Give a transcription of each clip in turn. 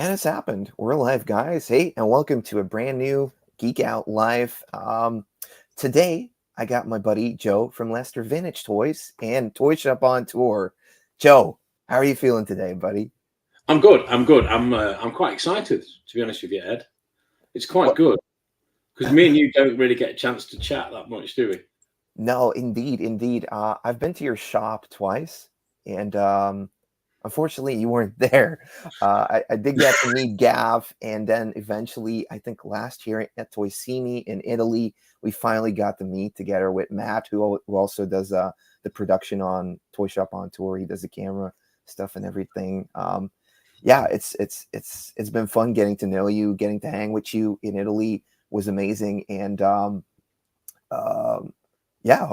And it's happened. We're live, guys. Hey, and welcome to a brand new Geek Out Live. Today, I got my buddy Joe from Leicester Vintage Toys and Toy Shop on tour. Joe, how are you feeling today, buddy? I'm good. I'm quite excited, to be honest with you, Ed. It's quite What? good because me and you don't really get a chance to chat that much, do we? No, indeed. I've been to your shop twice, and unfortunately, you weren't there. I did get to meet Gav, and then eventually, I think last year at Toysimi in Italy, we finally got to meet together with Matt, who also does the production on Toy Shop on Tour. He does the camera stuff and everything. Yeah, it's been fun getting to know you, getting to hang with you in Italy was amazing, and um, yeah,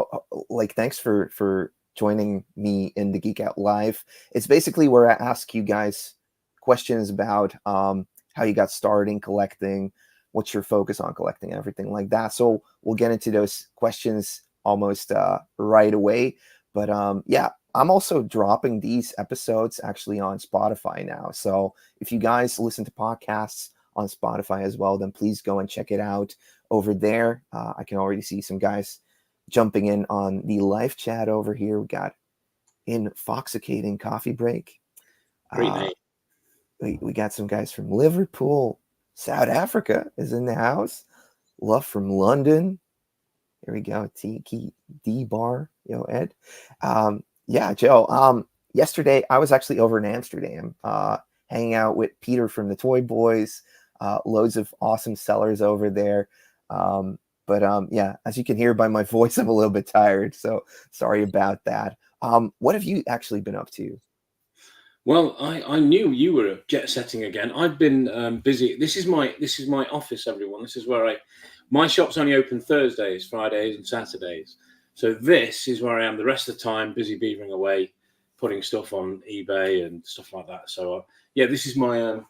like thanks for joining me in the Geek Out Live. It's basically where I ask you guys questions about how you got started in collecting, what's your focus on collecting, everything like that. So we'll get into those questions almost right away. But yeah, I'm also dropping these episodes actually on Spotify now. So if you guys listen to podcasts on Spotify as well, then please go and check it out over there. I can already see some guys jumping in on the live chat over here. We got Infoxicating Coffee Break. Great name. We got some guys from Liverpool. South Africa is in the house. Love from London. Here we go. Tiki D Bar. Yo, Ed. Yeah, Joe. Yesterday I was actually over in Amsterdam, hanging out with Peter from the Toy Boys. Loads of awesome sellers over there. But yeah, as you can hear by my voice, I'm a little bit tired, so sorry about that. What have you actually been up to? Well, I knew you were jet setting again. I've been busy. This is my office, everyone. This is where my shop's only open Thursdays, Fridays, and Saturdays. So this is where I am the rest of the time, busy beavering away, putting stuff on eBay and stuff like that. So yeah, this is my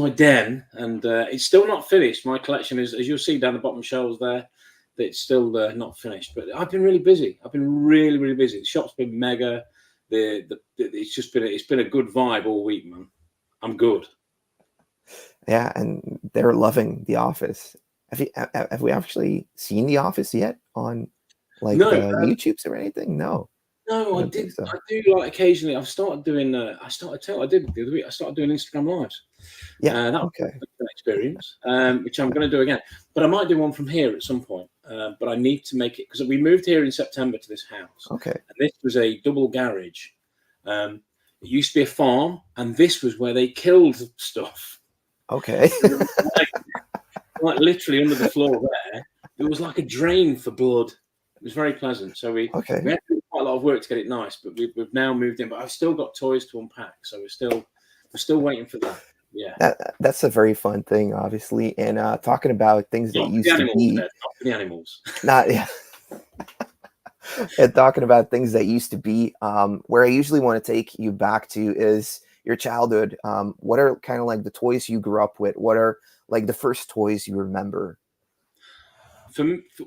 den, and it's still not finished. My collection is, as you'll see down the bottom shelves there, it's still not finished. But I've been really busy. I've been really, really busy. The shop's been mega. It's been a good vibe all week, man. I'm good. Yeah, and they're loving The Office. Have we actually seen The Office yet on like No, the YouTubes or anything? No. no, I I don't think did. so. I do like occasionally. I've started doing. I did the other week. I started doing Instagram lives. Yeah. That was Okay. an experience, which I'm going to do again. But I might do one from here at some point. But I need to make it because we moved here in September to this house. Okay. And this was a double garage. It used to be a farm, and this was where they killed stuff. Okay. like literally under the floor there, it was like a drain for blood. It was very pleasant. So we had to do quite a lot of work to get it nice, but we've now moved in. But I've still got toys to unpack, so we're still waiting for that. Yeah, that's a very fun thing, obviously. And talking about things that used to be, not for the animals. not yeah. And talking about things that used to be, where I usually want to take you back to is your childhood. What are kind of like the toys you grew up with? What are like the first toys you remember?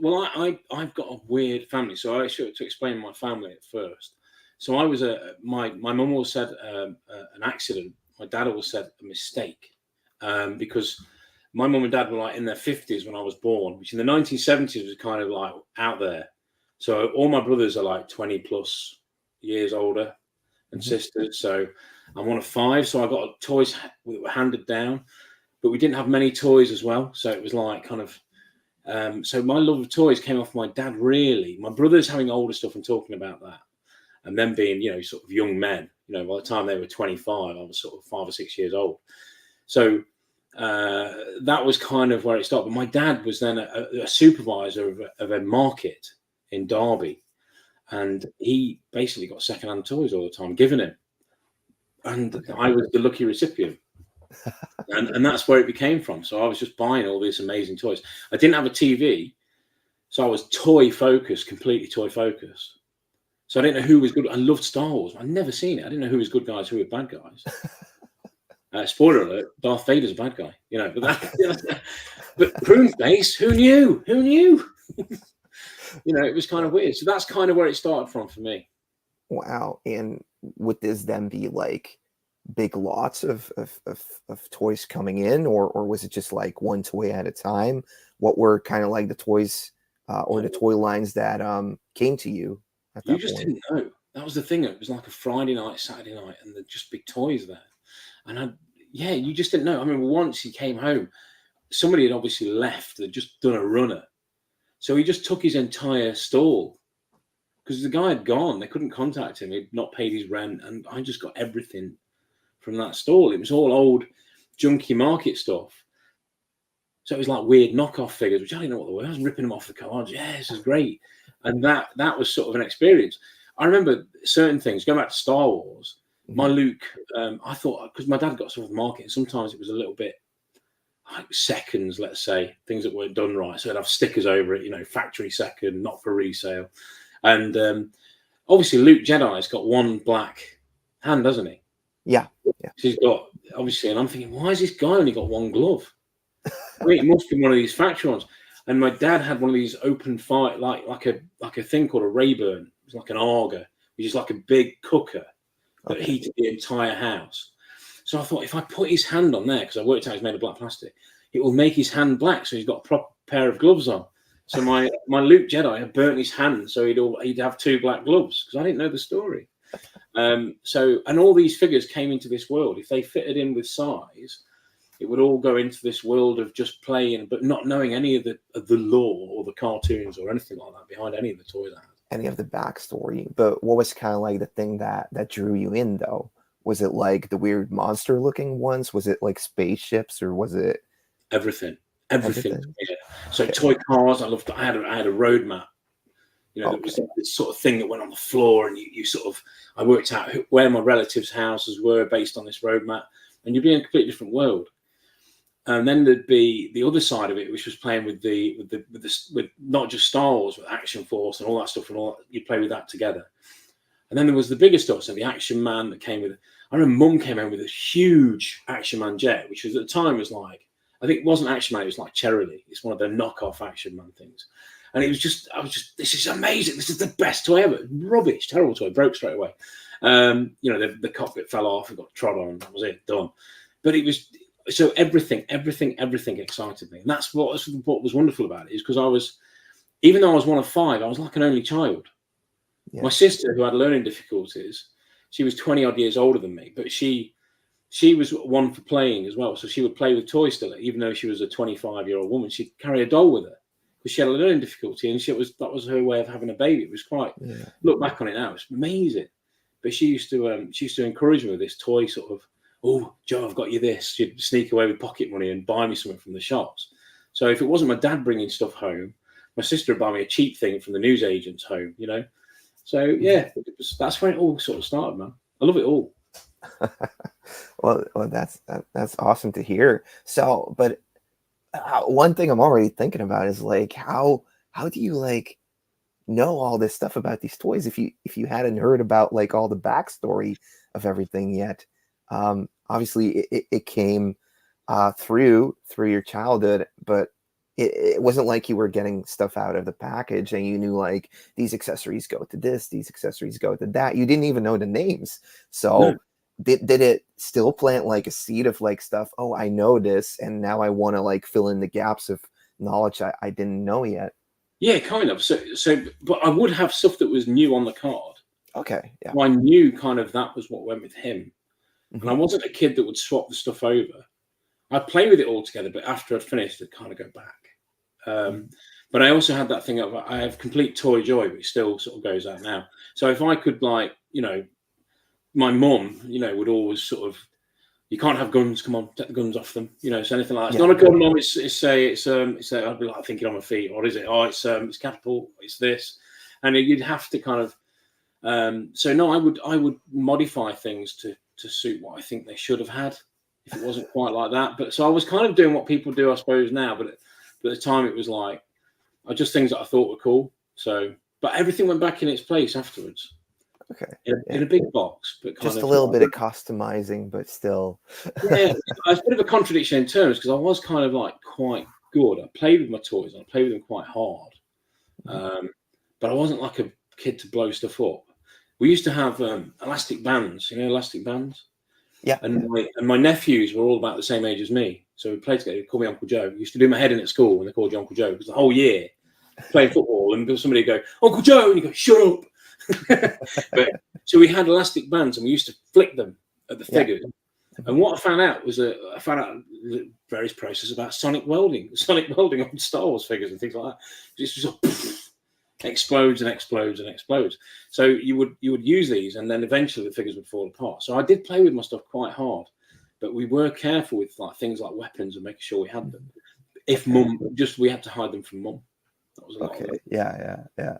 Well, I've got a weird family, so I should to explain my family at first. So I was my mum always said an accident. My dad always said a mistake, because my mum and dad were like in their 50s when I was born, which in the 1970s was kind of like out there. So all my brothers are like 20 plus years older and sisters. So I'm one of 5. So I got toys that were handed down, but we didn't have many toys as well. So it was like kind of, so my love of toys came off my dad, really. My brothers having older stuff and talking about that. And then being, sort of young men, by the time they were 25, I was sort of 5 or 6 years old. So that was kind of where it started. But my dad was then a supervisor of a market in Derby, and he basically got secondhand toys all the time given him, and I was the lucky recipient. and that's where it became from. So I was just buying all these amazing toys. I didn't have a TV, so I was toy focused, completely toy focused. So I didn't know who was good. I loved Star Wars. I'd never seen it. I didn't know who was good guys, who were bad guys. Spoiler alert: Darth Vader's a bad guy. But Prune Face, who knew? Who knew? It was kind of weird. So that's kind of where it started from for me. Wow. And would this then be like big lots of toys coming in, or was it just like one toy at a time? What were kind of like the toys or the toy lines that came to you at You that just point? didn't know. That was the thing. It was like a Friday night, Saturday night, and there'd just be toys there. And yeah, you just didn't know. I mean, once he came home, somebody had obviously left. They'd just done a runner, so he just took his entire stall because the guy had gone. They couldn't contact him. He'd not paid his rent, and I just got everything from that stall. It was all old, junky market stuff. So it was like weird knockoff figures, which I didn't know what they were. I was ripping them off the cards. Yeah, this is great. And that was sort of an experience. I remember certain things, going back to Star Wars, my Mhm. Luke, I thought, because my dad got stuff off the market, and sometimes it was a little bit like seconds, let's say, things that weren't done right. So I'd have stickers over it, factory second, not for resale. And obviously Luke Jedi's got one black hand, doesn't he? Yeah, yeah. So he's got, obviously, and I'm thinking, why has this guy only got one glove? Wait, it must be one of these factory ones. And my dad had one of these open fire, like a thing called a Rayburn. It was like an auger, which is like a big cooker that Okay. heated the entire house. So I thought, if I put his hand on there, because I worked out it's made of black plastic, it will make his hand black, so he's got a proper pair of gloves on. So my Luke Jedi had burnt his hand, so he'd have two black gloves, because I didn't know the story. And all these figures came into this world. If they fitted in with size, it would all go into this world of just playing, but not knowing any of the lore or the cartoons or anything like that behind any of the toys I had. Any of the backstory, but what was kind of like the thing that drew you in though? Was it like the weird monster looking ones? Was it like spaceships, or was it Everything. everything? Yeah. So Okay. toy cars, I loved. I had a road map. That Okay. was this sort of thing that went on the floor, and you sort of. I worked out where my relatives' houses were based on this road map, and you'd be in a completely different world. And then there'd be the other side of it, which was playing with not just Star Wars, but Action Force and all that stuff, and all that. You'd play with that together. And then there was the bigger stuff, so the Action Man that came with. I remember Mum came home with a huge Action Man jet, which was at the time was like, I think it wasn't Action Man, it was like Cherry. It's one of the knockoff Action Man things. And I was just, this is amazing. This is the best toy ever. Rubbish, terrible toy, broke straight away. The cockpit fell off, it got trod on, that was it, done. But it was, so everything excited me. And that's what was wonderful about it, is because even though I was one of five, I was like an only child. Yeah. My sister, who had learning difficulties, she was 20 odd years older than me, but she was one for playing as well. So she would play with toys still, even though she was a 25-year-old woman. She'd carry a doll with her because she had a learning difficulty, and that was her way of having a baby. It was quite. Yeah. Look back on it now, it's amazing. But she used to encourage me with this toy sort of. Oh, Joe, I've got you this. She'd sneak away with pocket money and buy me something from the shops. So if it wasn't my dad bringing stuff home, my sister would buy me a cheap thing from the newsagent's home. So yeah, that's where it all sort of started, man. I love it all. Well, that's awesome to hear. So, but one thing I'm already thinking about is like how do you like know all this stuff about these toys if you hadn't heard about like all the backstory of everything yet? Obviously, it came through your childhood, but it wasn't like you were getting stuff out of the package and you knew like these accessories go to this, these accessories go to that. You didn't even know the names. So No. did it still plant like a seed of like stuff? Oh, I know this, and now I want to like fill in the gaps of knowledge I didn't know yet. Yeah, kind of. So, but I would have stuff that was new on the card. Okay, yeah. So I knew kind of that was what went with him. And I Mhm. wasn't a kid that would swap the stuff over. I'd play with it all together, but after I'd finished, I'd kind of go back. But I also had that thing of I have complete toy joy, but it still sort of goes out now. So if I could, like, my mum, would always sort of, you can't have guns. Come on, take the guns off them. So anything like that. It's Yeah. not a gun, mum. It's I'd be like thinking on my feet. What is it? Oh, it's catapult. It's this, and you'd have to kind of. So no, I would modify things to suit what I think they should have had if it wasn't quite like that. But so I was kind of doing what people do, I suppose, now. But at the time, it was like just things that I thought were cool. So, but everything went back in its place afterwards. Okay. In a big box, but just a little bit of customizing, but still. Yeah, it's a bit of a contradiction in terms because I was kind of like quite good. I played with my toys. I played with them quite hard, but I wasn't like a kid to blow stuff up. We used to have elastic bands. Elastic bands. Yeah. And my nephews were all about the same age as me. So we played together. They called me Uncle Joe. Used to do my head in at school when they called you Uncle Joe, because the whole year playing football, and somebody would go, Uncle Joe, and you go, shut up. But so we had elastic bands, and we used to flick them at the figures. And what I found out was I found out various processes about sonic welding on Star Wars figures and things like that. It's just explodes and explodes and explodes. So you would use these, and then eventually the figures would fall apart. So I did play with my stuff quite hard, but we were careful with like things like weapons and making sure we had them. If mum, we had to hide them from mum. That was a lot. Okay. Yeah.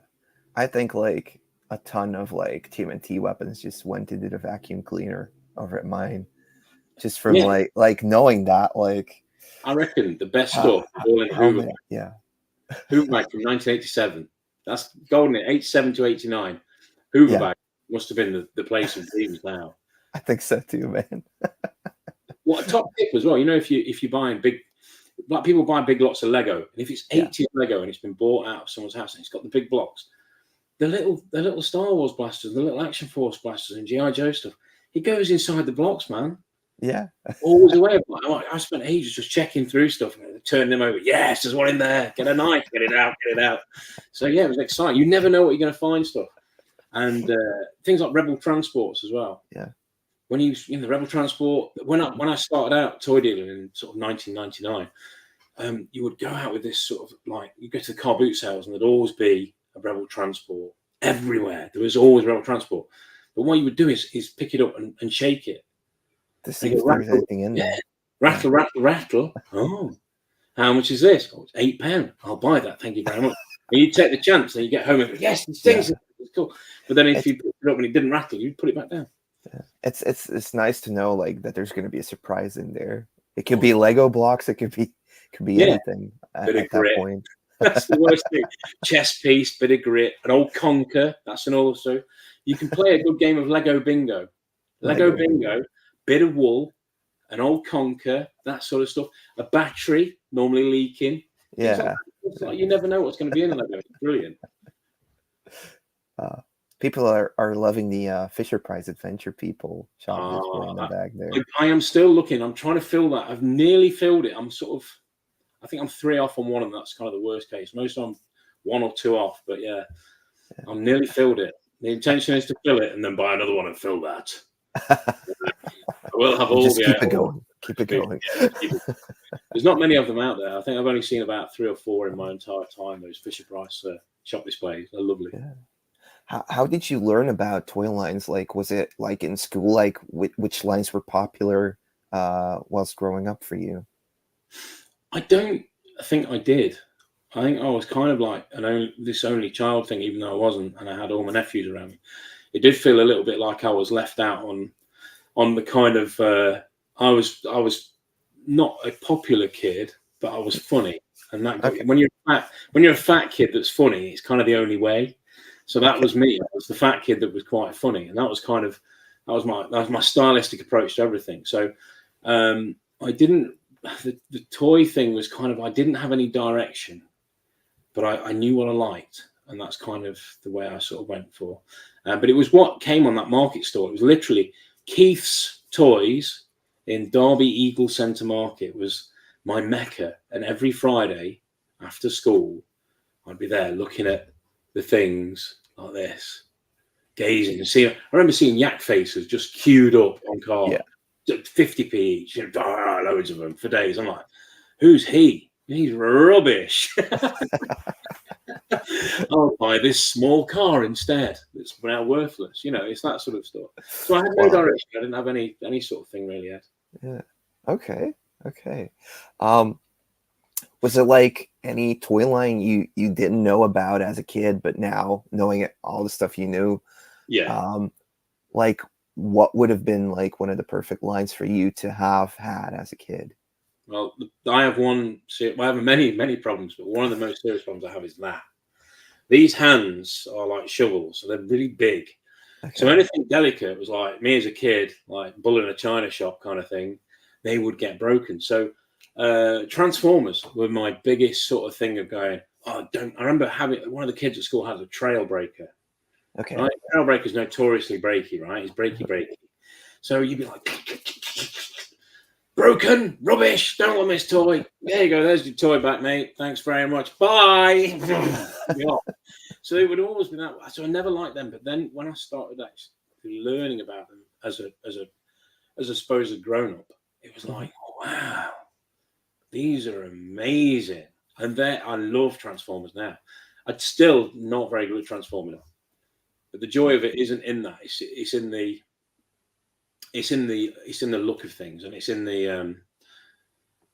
I think like a ton of like TMNT weapons just went into the vacuum cleaner over at mine, just from like knowing that, like, I reckon the best stuff all in Hoover. Yeah. Hoover bag from 1987. That's golden. 87 to 89. Hoover bag must have been the place of dreams now. I think so too, man. What a top tip as well. You know, if you're buying big, like people buy big lots of Lego, and if it's 80 Lego and it's been bought out of someone's house and it's got the big blocks, the little Star Wars blasters, the little Action Force blasters, and GI Joe stuff, it goes inside the blocks, man. Yeah. Always away. I spent ages just checking through stuff and turning them over. Yes, there's one in there. Get a knife. Get it out. So yeah, it was exciting. You never know what you're going to find stuff. And things like Rebel Transports as well. Yeah. When you in the Rebel Transport, when I started out toy dealing in sort of 1999, you would go out with this sort of like, you go to the car boot sales and there'd always be a Rebel Transport everywhere. There was always Rebel Transport. But what you would do is pick it up and shake it. To see if there's anything in there. Rattle. Oh, how much is this? Oh, it's £8. I'll buy that. Thank you very much. And you take the chance, and you get home and go, yes, these things are cool. But then if you pick it up and it didn't rattle, you put it back down. Yeah. It's nice to know like that there's going to be a surprise in there. It could be Lego blocks. It could be anything at that point. That's the worst thing. Chess piece, bit of grit, an old conker. That's an also. You can play a good game of Lego bingo. Lego bingo. Bit of wool, an old conker, that sort of stuff. A battery, normally leaking. Yeah. It's like you never know what's going to be in the Lego. It's brilliant. People are loving the Fisher Price Adventure People shop in the bag there. I am still looking. I'm trying to fill that. I've nearly filled it. I think I'm 3 off on one of them. That's kind of the worst case. Most I'm 1 or 2 off, but yeah. I'm nearly filled it. The intention is to fill it and then buy another one and fill that. I will have all just keep it going. Keep it going. There's not many of them out there. I think I've only seen about 3 or 4 in my entire time. Those Fisher Price shop displays. They're lovely. Yeah. How did you learn about toy lines? Like, was it like in school? Like, which lines were popular whilst growing up for you? I don't think I did. I think I was kind of like this only child thing, even though I wasn't, and I had all my nephews around me. It did feel a little bit like I was left out on the kind of I was not a popular kid, but I was funny, and that when you're a fat kid that's funny, it's kind of the only way. So that was me. I was the fat kid that was quite funny, and that was my stylistic approach to everything. So I didn't. The toy thing was kind of, I didn't have any direction, but I knew what I liked, and that's kind of the way I sort of went for. But it was what came on that market store. It was literally Keith's Toys in Derby Eagle Centre Market was my mecca, and every Friday after school, I'd be there looking at the things like this, gazing and seeing. I remember seeing yak faces just queued up on cars. 50p each, loads of them for days. I'm like, who's he? He's rubbish. I'll buy this small car instead. It's now worthless. You know, it's that sort of stuff. So I had no direction. I didn't have any sort of thing really yet. Yeah. Okay. Was it like any toy line you didn't know about as a kid, but now knowing it, all the stuff you knew? Yeah. Like, what would have been like one of the perfect lines for you to have had as a kid? Well, I have many problems, but one of the most serious problems I have is that these hands are like shovels, so they're really big. Okay. So anything delicate was like me as a kid, like bull in a china shop kind of thing, they would get broken. So Transformers were my biggest sort of thing of going, I remember having one of the kids at school had a Trailbreaker. Okay. Right? Trailbreaker's notoriously breaky, right? He's breaky. So you'd be like, broken, rubbish, don't want this toy. There you go, there's your toy back, mate. Thanks very much. Bye. Yeah. So it would always be that way. So I never liked them. But then when I started actually learning about them as a supposed grown up, it was like, wow, these are amazing. And I love Transformers now. I'm still not very good at transforming, but the joy of it isn't in that. It's in the look of things, and it's in the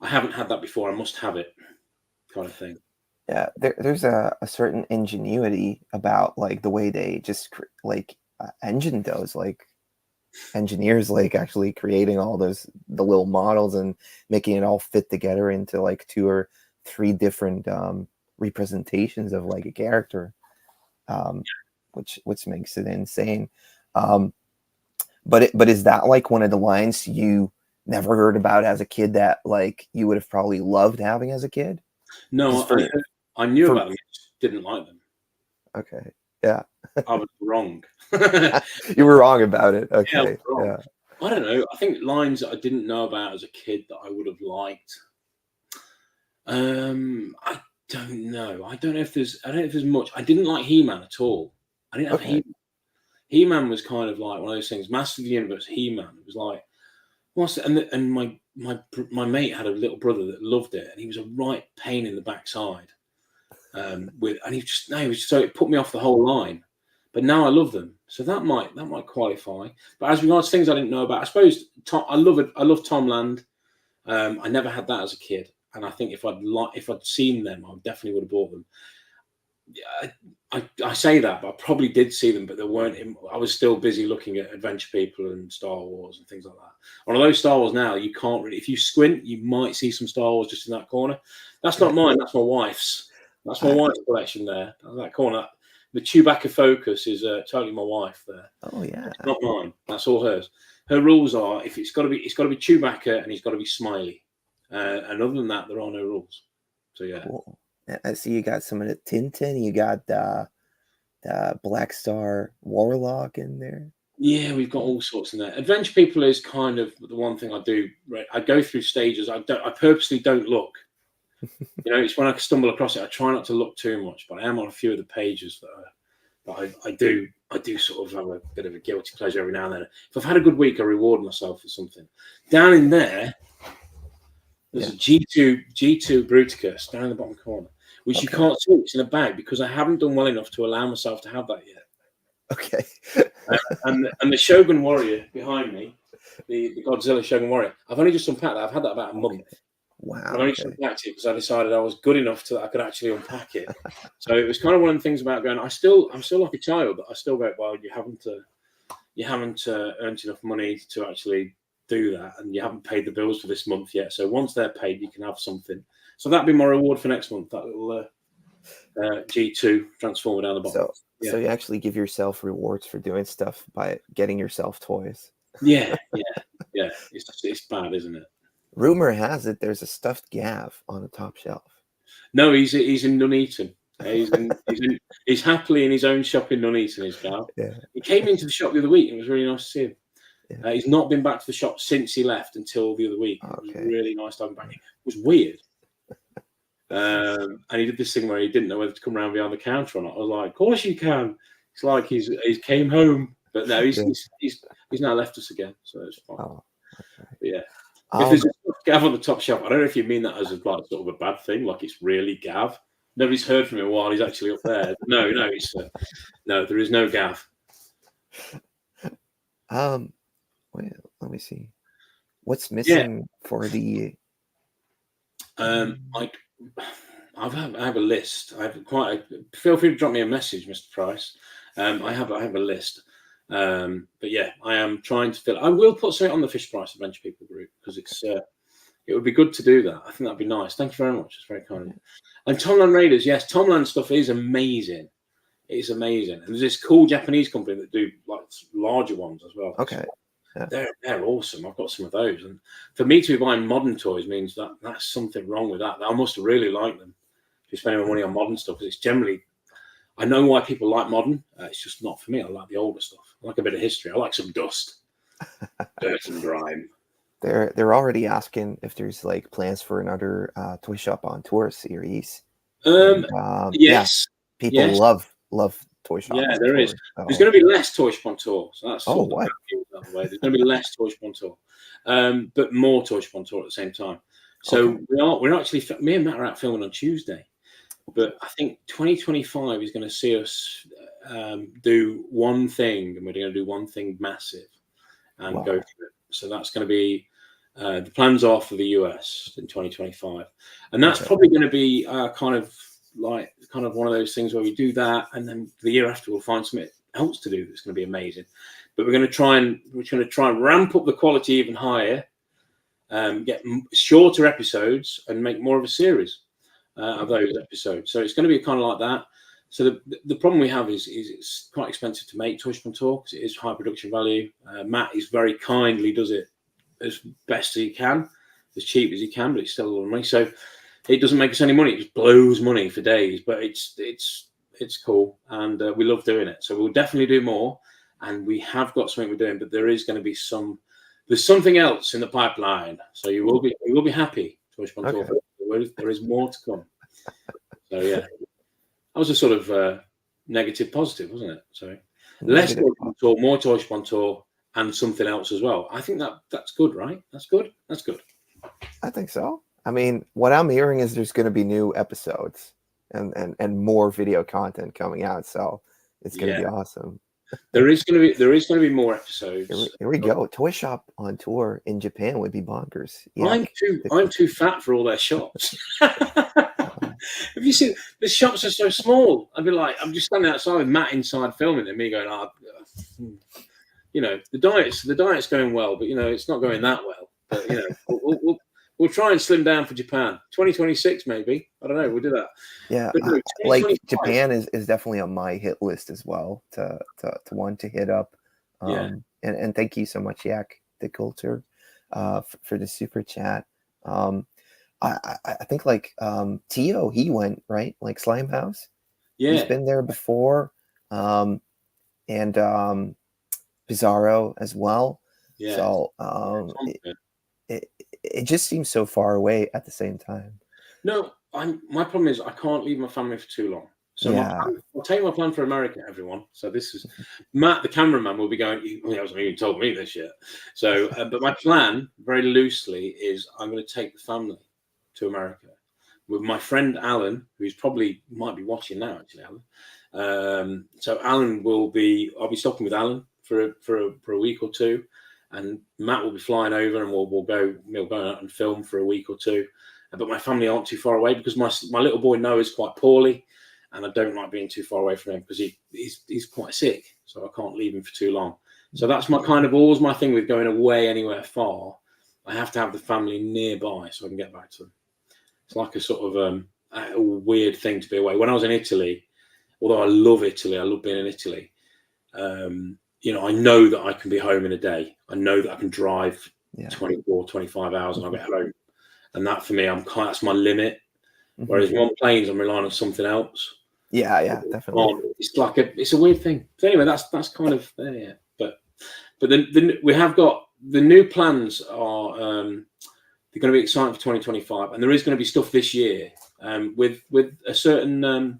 I haven't had that before. I must have it, kind of thing. Yeah, there's a certain ingenuity about like the way they just engine those, like engineers like actually creating all the little models and making it all fit together into like 2 or 3 different representations of like a character, which makes it insane. But is that like one of the lines you never heard about as a kid that like you would have probably loved having as a kid? No, I knew about them, just didn't like them. Okay, yeah. I was wrong. You were wrong about it. Okay, yeah. I don't know. I think lines that I didn't know about as a kid that I would have liked. I don't know. I don't know if there's much. I didn't like He-Man at all. I didn't have He-Man. He-Man was kind of like one of those things. Master of the Universe, He-Man. It was like, what's it? And my mate had a little brother that loved it, and he was a right pain in the backside. So it put me off the whole line. But now I love them, so that might qualify. But as regards things I didn't know about, I suppose I love Tom Land. I never had that as a kid, and I think if I'd seen them, I definitely would have bought them. I say that, but I probably did see them, but they weren't. I was still busy looking at Adventure People and Star Wars and things like that. Although Star Wars now, you can't really. If you squint, you might see some Star Wars just in that corner. That's not mine. That's my wife's. That's my wife's collection there. That corner. The Chewbacca focus is totally my wife there. Oh yeah, it's not mine. That's all hers. Her rules are if it's got to be Chewbacca and he's got to be smiley. And other than that, there are no rules. So yeah. Cool. I see you got some of the Tintin. You got the Black Star Warlock in there. Yeah, we've got all sorts in there. Adventure People is kind of the one thing I do. Right, I go through stages. I purposely don't look. It's when I stumble across it. I try not to look too much, but I am on a few of the pages that I do sort of have a bit of a guilty pleasure every now and then. If I've had a good week, I reward myself for something. Down in there, there's a G2 Bruticus down in the bottom corner, which you can't see. It's in a bag because I haven't done well enough to allow myself to have that yet. Okay. and the Shogun Warrior behind me, the Godzilla Shogun Warrior, I've only just unpacked that. I've had that about a month. Wow. I've only just unpacked it because I decided I was good enough that I could actually unpack it. So it was kind of one of the things about going, I'm still like a child. I still go, well, you haven't earned enough money to actually do that, and you haven't paid the bills for this month yet. So once they're paid, you can have something. So that'd be my reward for next month. That little G2 Transformer down the bottom. So you actually give yourself rewards for doing stuff by getting yourself toys. Yeah. It's bad, isn't it? Rumor has it there's a stuffed Gav on the top shelf. No, he's in Nuneaton. He's happily in his own shop in Nuneaton. His Gav. Yeah. He came into the shop the other week. And it was really nice to see him. Yeah. He's not been back to the shop since he left until the other week. Okay. It was really nice to have him back. It was weird. And he did this thing where he didn't know whether to come around behind the counter or not. I was like, of course you can. It's like he's came home. But no, he's now left us again. So it's fine. Oh, okay. But yeah. If there's a Gav on the top shelf, I don't know if you mean that as like sort of a bad thing, like it's really Gav. Nobody's heard from him while he's actually up there. No, it's no, there is no Gav. Wait, let me see. What's missing for the? I have a list. Feel free to drop me a message, Mr. Price. I have a list. But yeah, I am trying to fill. I will put something on the Fish Price Adventure People group because it would be good to do that. I think that'd be nice. Thank you very much. It's very kind of you. And Tomland Raiders, yes, Tomland stuff is amazing. It's amazing. And there's this cool Japanese company that do like larger ones as well. Okay. Yeah. They're awesome. I've got some of those. And for me to be buying modern toys means that's something wrong with that. I must really like them. If you're spending my money on modern stuff, because it's generally, I know why people like modern. It's just not for me. I like the older stuff. I like a bit of history. I like some dust, dirt and grime. They're already asking if there's like plans for another Toy Shop on Tour series. Um, And yeah, yes, people yes, love Toy yeah, Shop on there is. Tour. There's So going to be less Toy Shop on tour, so that's oh sort of the what? bad news out of the way. There's going to be less Toy Shop on tour, but more Toy Shop on tour at the same time. Okay. So we're actually me and Matt are out filming on Tuesday, but I think 2025 is going to see us do one thing, and we're going to do one thing massive and go Wow. for it. So that's going to be the plans are for the US in 2025, and that's Okay. probably going to be kind of one of those things where we do that, and then the year after we'll find something else to do that's going to be amazing. But we're going to try and ramp up the quality even higher, get shorter episodes, and make more of a series of those episodes. So it's going to be kind of like that. So the problem we have is it's quite expensive to make Toy Shop on Tour because it is high production value. Matt is very kindly does it as best as he can, as cheap as he can, but it's still a lot of money. So it doesn't make us any money. It just blows money for days, but it's cool, and we love doing it. So we'll definitely do more, and we have got something we're doing, but there is going to be there's something else in the pipeline. So you will be happy. Toy Shop on Tour. There is more to come. So yeah, that was a sort of negative positive, wasn't it? So less Negative. Toy Shop on Tour, more Toy Shop on Tour, and something else as well. I think that's good, right? That's good. That's good. I think so. I mean, what I'm hearing is there's going to be new episodes and more video content coming out. So it's going to Yeah, be awesome. there is going to be more episodes. Here we go. Toy Shop on Tour in Japan would be bonkers. Yeah. I'm too fat for all their shops. Have you seen the shops are so small? I'd be like, I'm just standing outside with Matt inside filming and me going, the diet's going well, but it's not going that well. But we'll try and slim down for Japan. 2026 maybe. I don't know. We'll do that. Yeah, But no, like 2025. Japan is definitely on my hit list as well to want to hit up. Yeah. And thank you so much, Yak the Culture, for the super chat. I think like Tio, he went right, like Slime House. He's Yeah. been there before, and Bizarro as well. Yeah. So it just seems so far away at the same time. No, my problem is I can't leave my family for too long. So Yeah. I'll take my plan for America, everyone. So this is Matt, the cameraman, will be going. He hasn't even told me this yet. So, but my plan, very loosely, is I'm going to take the family to America with my friend Alan, who's probably might be watching now. Actually, Alan. So Alan I'll be stopping with Alan for a week or two, and Matt will be flying over, and we'll go out and film for a week or two. But my family aren't too far away because my little boy Noah is quite poorly, and I don't like being too far away from him because he's quite sick, so I can't leave him for too long. So that's always my thing with going away anywhere far. I have to have the family nearby so I can get back to them. It's like a sort of a weird thing to be away. When I was in Italy, although I love Italy, I love being in Italy. I know that I can be home in a day. I know that I can drive 24, 25 hours and I'll get home. And that for me, that's my limit. Whereas on planes, I'm relying on something else. Yeah, definitely. It's a weird thing. So anyway, that's kind of there. Yeah. But then we have got the new plans are they're going to be exciting for 2025, and there is going to be stuff this year with a certain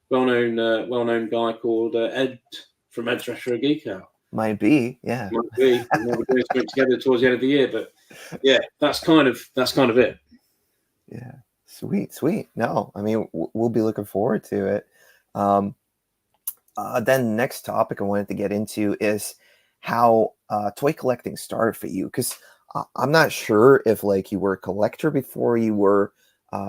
well-known guy called Ed from Ed's Retro Geek Out. Might be, yeah. Might be. We might be doing something together towards the end of the year, but yeah, that's kind of it. Yeah, sweet. No, I mean we'll be looking forward to it. Then next topic I wanted to get into is how toy collecting started for you, because I'm not sure if like you were a collector before you were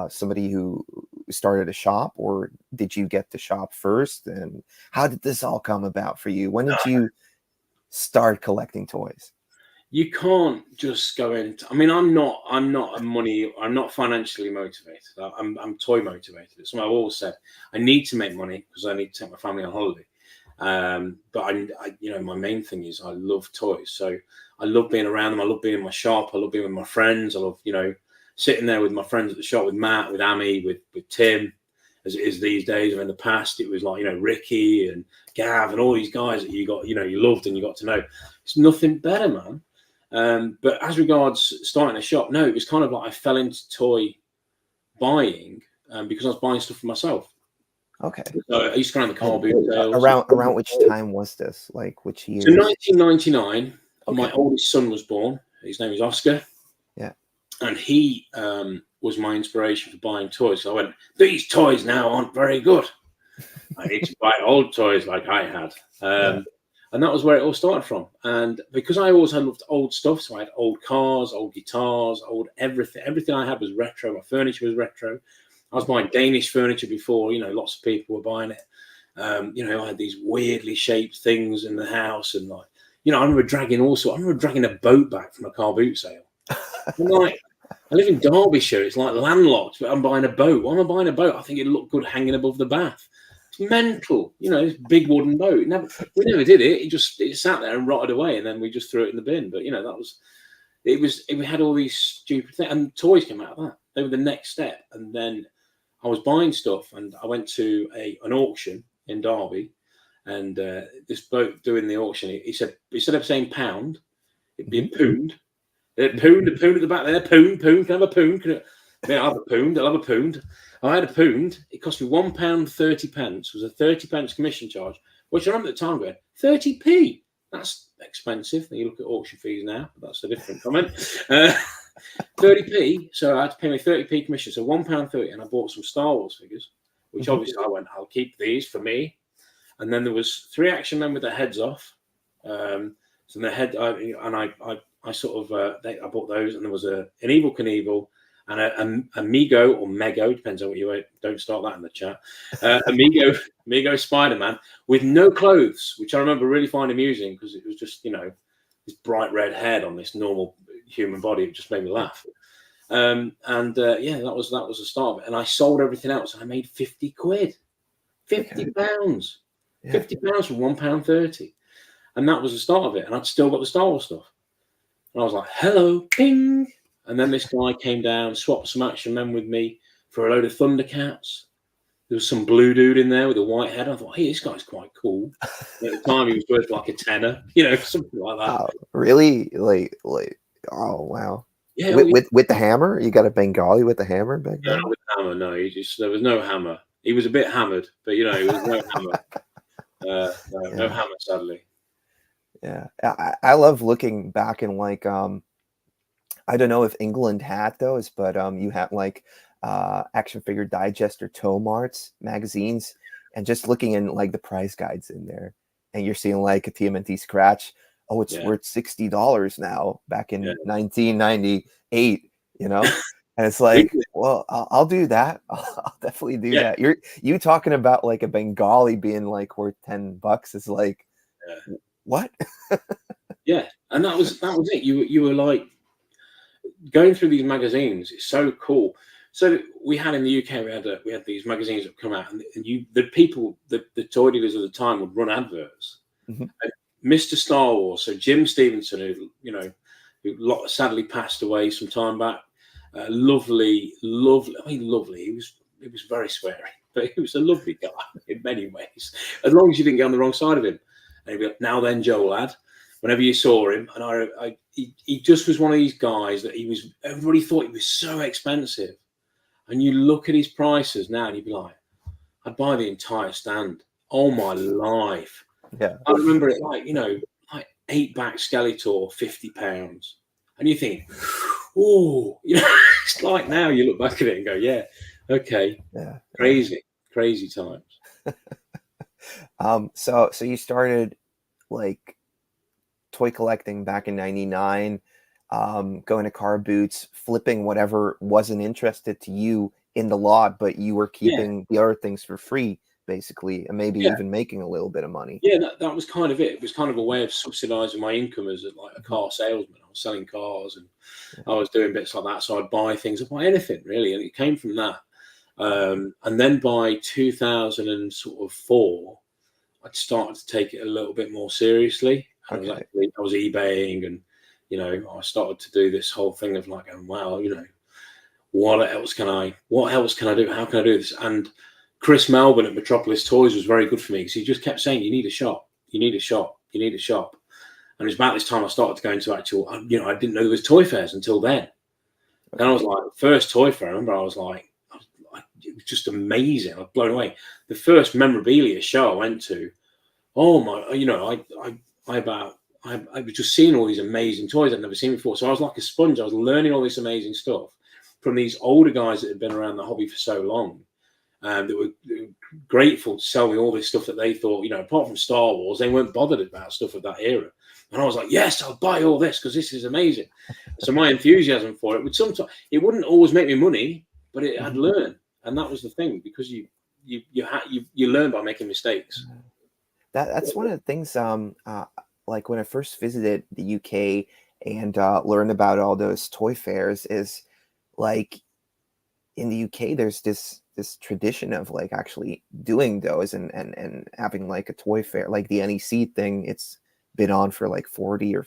somebody who started a shop, or did you get the shop first, and how did this all come about for you? When did you start collecting toys? You can't just go in. I mean, I'm not financially motivated. I'm toy motivated. It's something I've always said. I need to make money because I need to take my family on holiday. But my main thing is I love toys. So I love being around them. I love being in my shop. I love being with my friends. I love, sitting there with my friends at the shop, with Matt, with Amy, with Tim, as it is these days. Or in the past, it was like, Ricky and Gav and all these guys that you got, you loved and you got to know. It's nothing better, man. But as regards starting a shop, no, it was kind of like I fell into toy buying because I was buying stuff for myself. Okay. So I used to go around the car boot sales. Around which time was this? Like which year? So 1999, Okay. my oldest son was born. His name is Oscar. Yeah. And he was my inspiration for buying toys. So I went, these toys now aren't very good. I need to buy old toys like I had. And that was where it all started from. And because I always had loved old stuff, so I had old cars, old guitars, old everything. Everything I had was retro. My furniture was retro. I was buying Danish furniture before, lots of people were buying it. I had these weirdly shaped things in the house. And I remember dragging a boat back from a car boot sale. I'm like, I live in Derbyshire. It's like landlocked, but I'm buying a boat. Why am I buying a boat? I think it looked good hanging above the bath. It's mental, this big wooden boat. We never did it. It sat there and rotted away, and then we just threw it in the bin. But we had all these stupid things, and toys came out of that. They were the next step. And then I was buying stuff, and I went to an auction in Derby, and this bloke doing the auction, he said, instead of saying pound, it'd be a pound. A pound at the back there. Pound. Can I have a pound? I'll have a pound. I'll have a pound. I had a pound. It cost me £1.30. Was a 30p commission charge, which I remember at the time going 30p. That's expensive. You look at auction fees now. That's a different comment. 30p. So I had to pay me 30p commission. So £1.30, and I bought some Star Wars figures, which obviously I went, I'll keep these for me. And then there was 3 action men with their heads off. So the head, I sort of I bought those, and there was an Evel Knievel and a Mego or Mego, depends on what you want. Don't start that in the chat. Mego Spider-Man with no clothes, which I remember really finding amusing because it was just this bright red head on this normal human body. It just made me laugh. That was the start of it. And I sold everything else, and I made £50. £50. £50 for £1.30. And that was the start of it. And I'd still got the Star Wars stuff. And I was like, hello, ping. And then this guy came down, swapped some action men with me for a load of Thundercats. There was some blue dude in there with a white head. I thought, hey, this guy's quite cool. And at the time, he was worth like a tenner, something like that. Oh, really? Like, oh, wow. Yeah, with the hammer? You got a Bengali with the hammer back then? No, with the hammer, no. There was no hammer. He was a bit hammered, but, he was no hammer. No hammer, sadly. Yeah, I love looking back and I don't know if England had those, but you had Action Figure Digest or Tow Marts magazines, and just looking in the price guides in there, and you're seeing a TMNT scratch. Oh, it's worth $60 now. Back in 1998, and it's like, well, I'll do that. I'll definitely do that. You talking about a Bengali being worth $10 is like. Yeah. What? Yeah, and that was it. You were going through these magazines. It's so cool. So we had in the UK, we had these magazines that come out, and the toy dealers at the time would run adverts. And Mr. Star Wars, so Jim Stevenson, who sadly passed away some time back. Lovely. I mean, lovely. He was very sweary, but he was a lovely guy in many ways, as long as you didn't get on the wrong side of him. And he'd be like, now then, Joe lad, whenever you saw him. And he just was one of these guys that everybody thought he was so expensive. And you look at his prices now and you'd be like, I'd buy the entire stand. Oh my life. Yeah. I remember it 8-back Skeletor, £50. And you think, oh, it's like now you look back at it and go, yeah, okay. Yeah. Crazy times. So you started toy collecting back in '99, going to car boots, flipping whatever wasn't interested to you in the lot, but you were keeping the other things for free, basically, and maybe even making a little bit of money. Yeah, that was kind of it. It was kind of a way of subsidizing my income as a car salesman. I was selling cars and I was doing bits like that. So I'd buy things, I'd buy anything really, and it came from that. And then by 2004, I'd started to take it a little bit more seriously. Okay. I was eBaying, and I started to do this whole thing of wow, what else can I do? How can I do this? And Chris Melbourne at Metropolis Toys was very good for me because he just kept saying, you need a shop. And it was about this time I started to go into actual, I didn't know there was toy fairs until then. Then I was like, first toy fair, I remember it was just amazing. I was blown away. The first memorabilia show I went to, oh my, I was just seeing all these amazing toys I'd never seen before. So I was like a sponge. I was learning all this amazing stuff from these older guys that had been around the hobby for so long. That were grateful to sell me all this stuff that they thought, apart from Star Wars, they weren't bothered about stuff of that era. And I was like, yes, I'll buy all this because this is amazing. So my enthusiasm for it would sometimes, it wouldn't always make me money, but I'd learn. And that was the thing, because you learn by making mistakes. That's one of the things. Like when I first visited the UK and learned about all those toy fairs, is like in the UK there's this tradition of like actually doing those and having like a toy fair, like the NEC thing. It's been on for like 40 or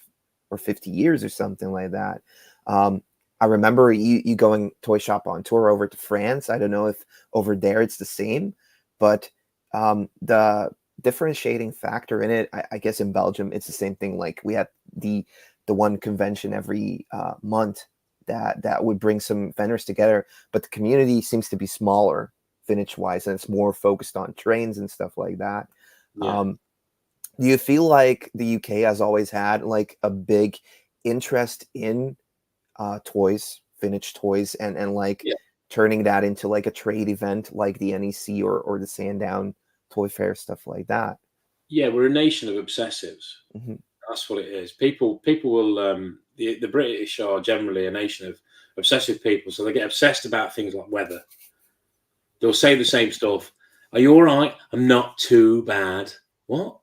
50 years or something like that. I remember you going toy shop on tour over to France. I don't know if over there it's the same, but the differentiating factor in it, I guess in Belgium it's the same thing. Like we had the one convention every month that would bring some vendors together, but the community seems to be smaller vintage wise, and it's more focused on trains and stuff like that. Yeah. Do you feel like the UK has always had like a big interest in toys, vintage toys, and like turning that into like a trade event like the NEC or the Sandown Toy Fair, stuff like that? Yeah, we're a nation of obsessives. Mm-hmm. That's what it is. People will the British are generally a nation of obsessive people, so they get obsessed about things like weather. They'll say the same stuff. Are you all right? I'm not too bad. What?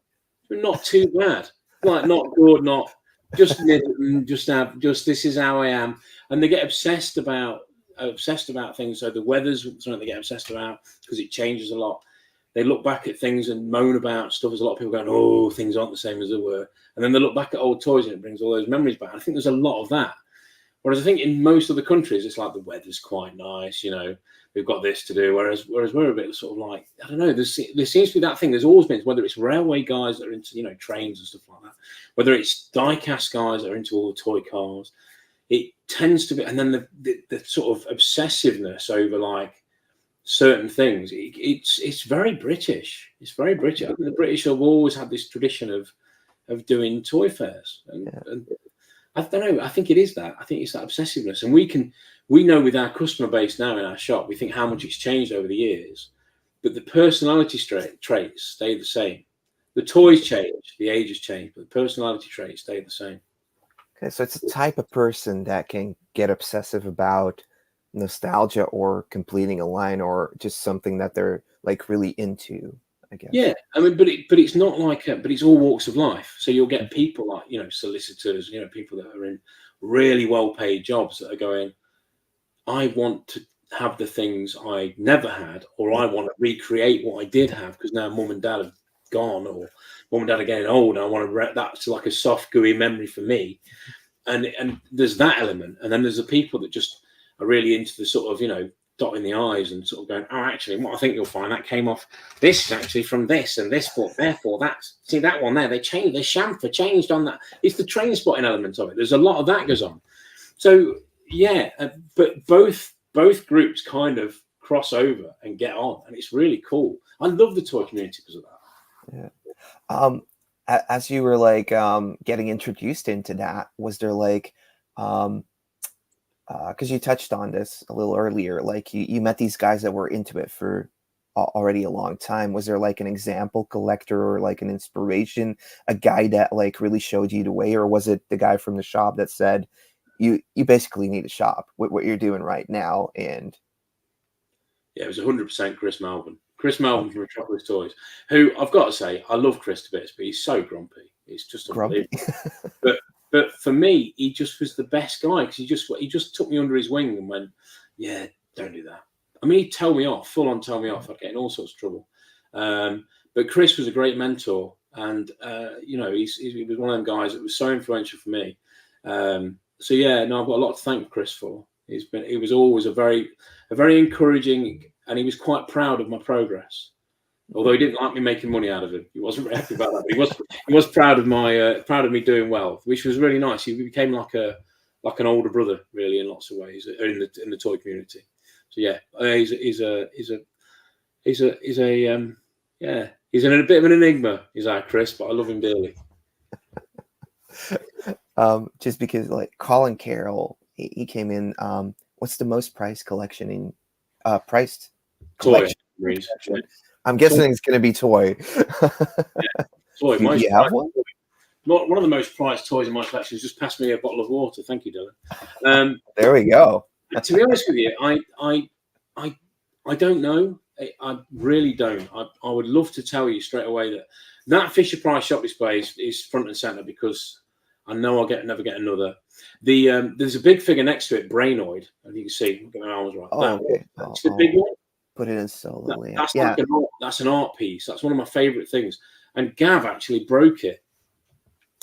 You're not too bad. Like not good, not just this is how I am. And they get obsessed about things. So the weather's something they get obsessed about because it changes a lot. They look back at things and moan about stuff. There's a lot of people going, oh, things aren't the same as they were. And then they look back at old toys and it brings all those memories back. I think there's a lot of that. Whereas I think in most other countries, it's like the weather's quite nice, we've got this to do. Whereas we're a bit sort of like, I don't know, there seems to be that thing. There's always been, whether it's railway guys that are into, trains and stuff like that, whether it's die-cast guys that are into all the toy cars, it tends to be, and then the sort of obsessiveness over like certain things, it's very British. It's very British. I think the British have always had this tradition of doing toy fairs, and I don't know. I think it is that. I think it's that obsessiveness, and we know with our customer base now in our shop, we think how much it's changed over the years, but the personality traits stay the same. The toys change, the age has changed, but the personality traits stay the same. Okay, so it's a type of person that can get obsessive about nostalgia or completing a line or just something that they're like really into, I guess. Yeah, I mean, but it's not like, but it's all walks of life. So you'll get people like, solicitors, people that are in really well-paid jobs that are going, I want to have the things I never had, or I want to recreate what I did have because now mum and dad have gone, or mum and dad are getting old, and I want to that's like a soft, gooey memory for me. And there's that element, and then there's the people that just are really into the sort of, dotting the I's and sort of going, oh, actually, what I think you'll find that came off, this is actually from this and this, but therefore that's, see that one there, they chamfer changed on that. It's the train spotting element of it. There's a lot of that goes on. So yeah, but both groups kind of cross over and get on, and it's really cool. I love the toy community because of that. Yeah. As you were like getting introduced into that, was there like because you touched on this a little earlier, like you met these guys that were into it for already a long time. Was there like an example collector or like an inspiration, a guy that like really showed you the way, or was it the guy from the shop that said you basically need a shop with what you're doing right now? And yeah, it was 100% Chris Melvin from Metropolis Toys, who I've got to say I love Chris to bits, but he's so grumpy. It's just unbelievable. But for me, he just was the best guy because he just took me under his wing and went, yeah, don't do that. I mean, he'd tell me off, full on tell me off. I'd get in all sorts of trouble. But Chris was a great mentor, and he was one of them guys that was so influential for me. So yeah, no, I've got a lot to thank Chris for. He was always a very encouraging, and he was quite proud of my progress. Although he didn't like me making money out of him, he wasn't very happy about that. But he was proud of proud of me doing well, which was really nice. He became like an older brother, really, in lots of ways in the toy community. So yeah, he's a bit of an enigma. He's our Chris, but I love him dearly. Just because like Colin Carroll, he came in. What's the most priced collection in priced collection? Toy. I'm guessing it's going to be toy. Toy. Do you have one? One of the most prized toys in my collection is just pass me a bottle of water. Thank you, Dylan. There we go. To be honest with you, I don't know. I really don't. I would love to tell you straight away that Fisher Price shop display is front and center because I know I'll never get another. There's a big figure next to it, Brainoid, and you can see. I'll get my arms right. Okay. It's the big one. Put it in solo. That's an art piece. That's one of my favorite things. And Gav actually broke it.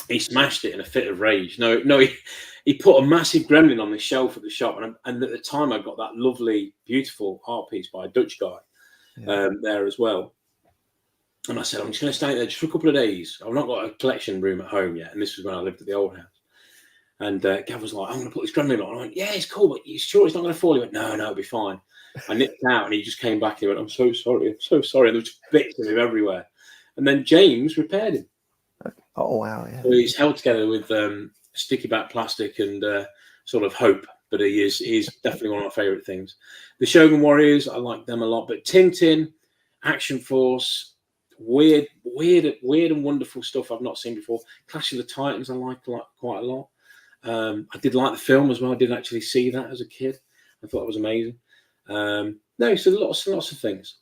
He smashed it in a fit of rage. No, he put a massive gremlin on the shelf at the shop, and at the time I got that lovely, beautiful art piece by a Dutch guy there as well. And I said, I'm just going to stay there just for a couple of days. I've not got a collection room at home yet, and this was when I lived at the old house. And Gav was like, I'm going to put this gremlin on. I went, yeah, it's cool, but you sure it's not going to fall? He went, no, it'll be fine. I nipped out, and he just came back and he went, I'm so sorry. And there was bits of him everywhere. And then James repaired him. Oh, wow. Yeah. So he's held together with sticky back plastic and sort of hope, but he's definitely one of my favourite things. The Shogun Warriors, I like them a lot, but Tintin, Action Force, weird and wonderful stuff I've not seen before. Clash of the Titans, I like quite a lot. I did like the film as well. I did actually see that as a kid. I thought it was amazing. So lots of things.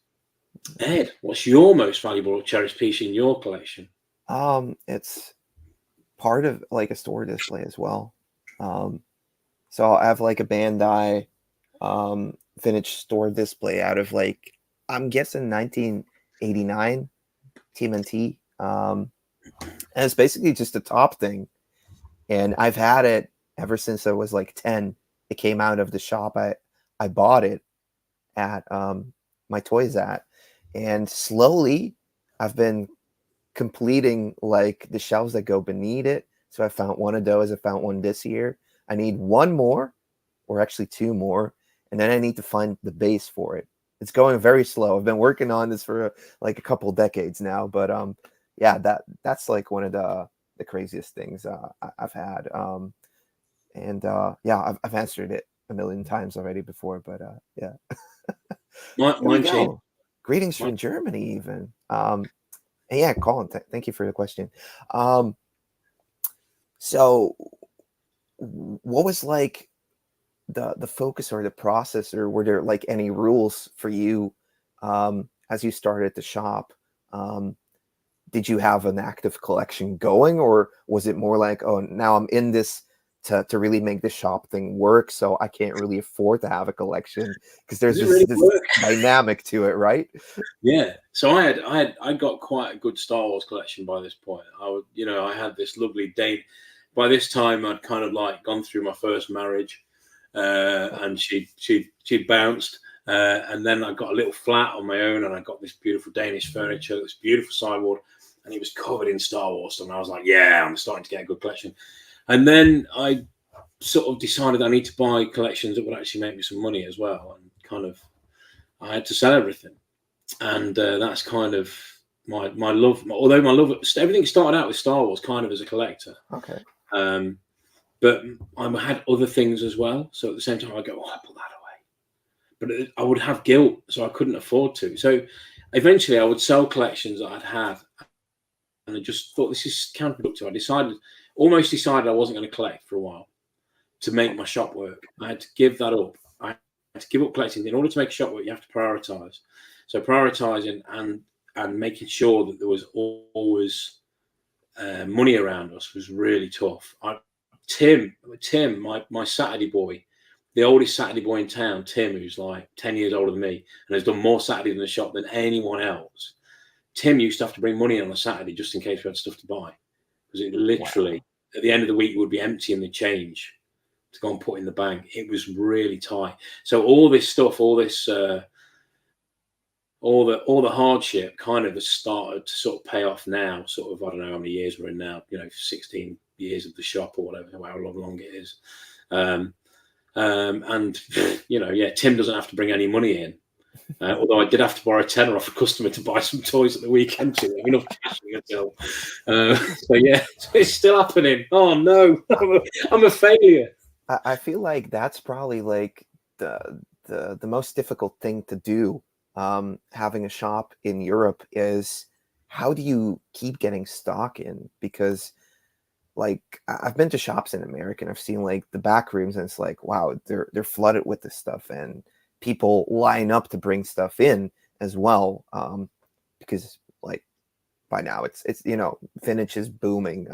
Ed, what's your most valuable or cherished piece in your collection? It's part of like a store display as well. So I have like a Bandai vintage store display out of like, I'm guessing 1989 TMNT. And it's basically just a top thing. And I've had it ever since I was like 10. It came out of the shop I bought it at my toys at. And slowly I've been completing like the shelves that go beneath it. So I found one of those. I found one this year. I need one more, or actually two more, and then I need to find the base for it. It's going very slow. I've been working on this for like a couple decades now, but yeah, that's like one of the craziest things I've had. Yeah, I've answered it a million times already before, but yeah. Greetings from Germany, even. And yeah, Colin, thank you for the question. So what was like the focus or the process, or were there like any rules for you as you started the shop? Did you have an active collection going, or was it more like, oh, now I'm in this to really make the shop thing work, so I can't really afford to have a collection because there's this dynamic to it, right? Yeah. So I got quite a good Star Wars collection by this point. I had this lovely date. By this time, I'd kind of like gone through my first marriage, and she'd bounced, and then I got a little flat on my own, and I got this beautiful Danish furniture, this beautiful sideboard, and it was covered in Star Wars stuff. And I was like, yeah, I'm starting to get a good collection. And then I sort of decided I need to buy collections that would actually make me some money as well. And kind of, I had to sell everything. And that's kind of my love. Although my love, everything started out with Star Wars kind of as a collector. Okay. But I had other things as well. So at the same time, I go, I put that away. But I would have guilt, so I couldn't afford to. So eventually I would sell collections that I'd had. And I just thought, this is counterproductive. I almost decided I wasn't going to collect for a while to make my shop work. I had to give that up. I had to give up collecting. In order to make a shop work, you have to prioritize. So prioritizing and making sure that there was always money around us was really tough. Tim, my Saturday boy, the oldest Saturday boy in town, Tim, who's like 10 years older than me and has done more Saturdays in the shop than anyone else. Tim used to have to bring money on a Saturday just in case we had stuff to buy. Because it literally, at the end of the week, would be emptying the change to go and put in the bank. It was really tight. So all this stuff, all this all the hardship kind of has started to sort of pay off now. Sort of, I don't know how many years we're in now. 16 years of the shop or whatever, however long it is. And Tim doesn't have to bring any money in. Although I did have to borrow a tenner off a customer to buy some toys at the weekend too. Enough cash until. So yeah, it's still happening. Oh no, I'm a failure. I feel like that's probably like the most difficult thing to do. Having a shop in Europe is, how do you keep getting stock in? Because like I've been to shops in America and I've seen like the back rooms, and it's like, wow, they're flooded with this stuff, and people line up to bring stuff in as well, because like by now it's vintage is booming.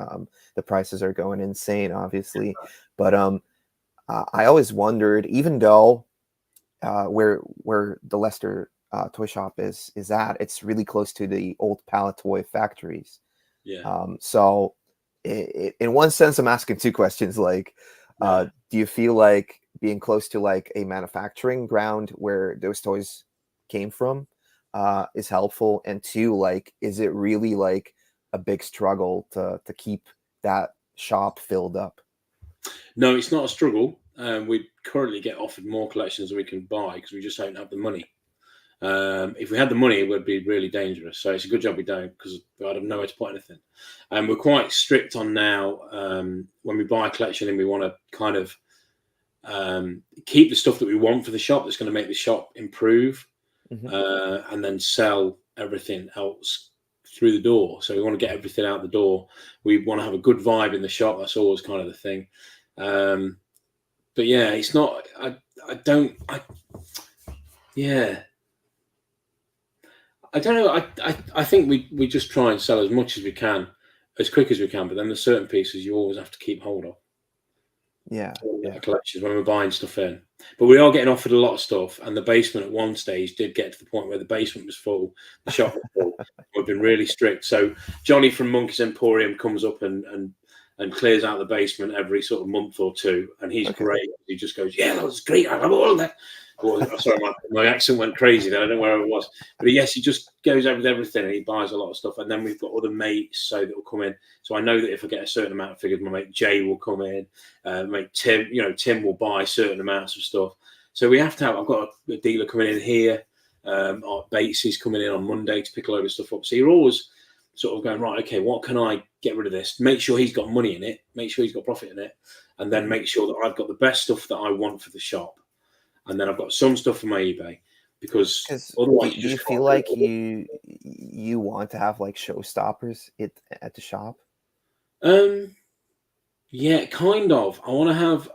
The prices are going insane, obviously, but I always wondered, even though where the Leicester toy shop is at, it's really close to the old pallet toy factories. Yeah. So in one sense, I'm asking two questions. Like, do you feel like being close to like a manufacturing ground where those toys came from is helpful? And two, like, is it really like a big struggle to keep that shop filled up? No, it's not a struggle. We currently get offered more collections than we can buy because we just don't have the money. If we had the money, it would be really dangerous. So it's a good job we don't, because I'd have nowhere to put anything. And we're quite strict on now. When we buy a collection, and we want to kind of keep the stuff that we want for the shop that's going to make the shop improve, and then sell everything else through the door. So we want to get everything out the door. We want to have a good vibe in the shop. That's always kind of the thing. But yeah, it's not. I don't know. I think we just try and sell as much as we can, as quick as we can. But then there's certain pieces you always have to keep hold of. Yeah. Collections when we're buying stuff in. But we are getting offered a lot of stuff, and the basement at one stage did get to the point where the basement was full, the shop was full. We've been really strict. So Johnny from Monkey's Emporium comes up and clears out the basement every sort of month or two, and he's great. He just goes, "Yeah, that was great. I love all that." Oh, sorry, my accent went crazy then. I don't know where I was. But yes, he just goes over with everything, and he buys a lot of stuff. And then we've got other mates that will come in. So I know that if I get a certain amount of figures, my mate Jay will come in. Mate Tim, Tim will buy certain amounts of stuff. So we have to have, I've got a dealer coming in here. Bates is coming in on Monday to pick a load of stuff up. So you're always sort of going, right, okay, what can I get rid of this? Make sure he's got money in it. Make sure he's got profit in it. And then make sure that I've got the best stuff that I want for the shop. And then I've got some stuff for my eBay, because otherwise do you feel like you want to have like showstoppers at the shop? Yeah, kind of. I want to have,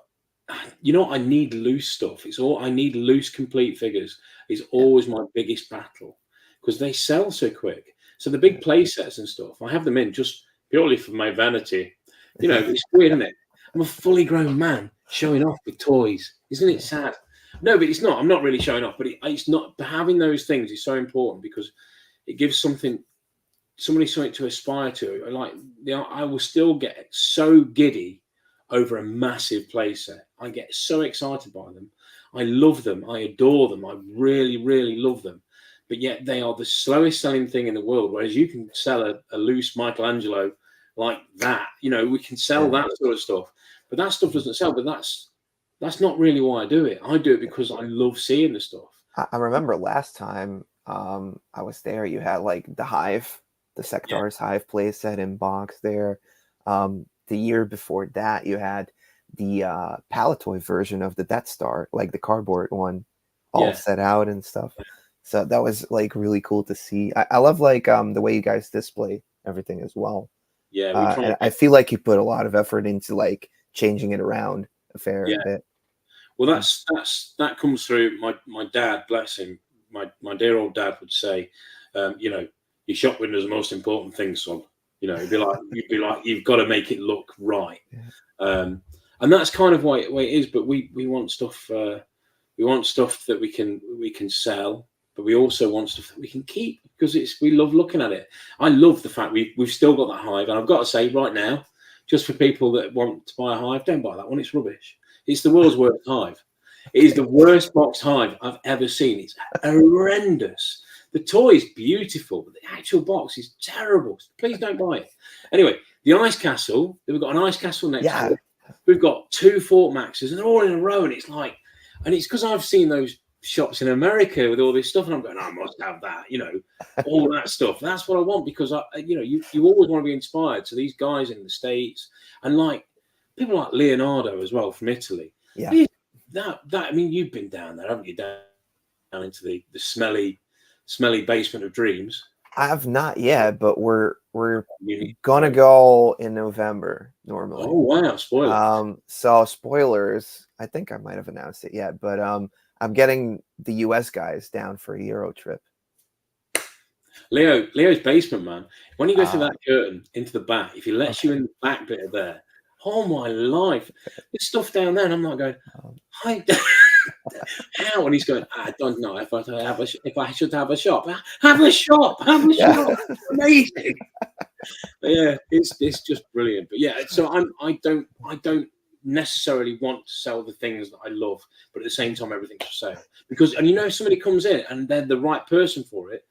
I need loose stuff. I need loose complete figures. It's always my biggest battle, because they sell so quick. So the big play sets and stuff, I have them in just purely for my vanity. It's weird, isn't it? I'm a fully grown man showing off with toys. Isn't it sad? No, but it's not. I'm not really showing off, but it's not. Having those things is so important, because it gives somebody something to aspire to. Like, I will still get so giddy over a massive playset. I get so excited by them. I love them. I adore them. I really, really love them. But yet they are the slowest selling thing in the world. Whereas you can sell a loose Michelangelo like that. We can sell that sort of stuff. But that stuff doesn't sell. But that's not really why I do it. I do it because I love seeing the stuff. I remember last time I was there, you had like the Hive, the Sectars Hive playset in box there. The year before that, you had the pallet toy version of the Death Star, like the cardboard one, all set out and stuff. So that was like really cool to see. I love like the way you guys display everything as well. Yeah, and I feel like you put a lot of effort into like changing it around a fair bit. Well, that comes through. My dad, bless him, my dear old dad would say, your shop window is the most important thing, son. You'd be like, you've got to make it look right. And that's kind of why it is. But we want stuff. We want stuff that we can sell, but we also want stuff that we can keep, because we love looking at it. I love the fact we've still got that Hive, and I've got to say right now, just for people that want to buy a Hive, don't buy that one. It's rubbish. It's the world's worst Hive. It is the worst boxed Hive I've ever seen. It's horrendous. The toy is beautiful, but the actual box is terrible. Please don't buy it. Anyway, the ice castle. We've got an ice castle next to it. We've got 2 Fort Maxes, and they're all in a row. And it's like, and it's because I've seen those shops in America with all this stuff, and I'm going, I must have that, all that stuff. That's what I want, because you always want to be inspired. So these guys in the States, and like people like Leonardo as well from Italy. Yeah. That I mean, you've been down there, haven't you? Down into the smelly basement of dreams. I have not yet, but we're gonna go in November normally. Oh wow, spoilers. So spoilers. I think I might have announced it yet, but I'm getting the US guys down for a Euro trip. Leo's basement, man. When you go through that curtain into the back, if he lets you in the back bit of there, oh my life, there's stuff down there, and I'm not going, hi. How? And he's going, I don't know if I should have a shop. Have a shop. Amazing. Yeah, it's just brilliant. But yeah, so I don't necessarily want to sell the things that I love, but at the same time, everything's for sale. Because, and if somebody comes in and they're the right person for it,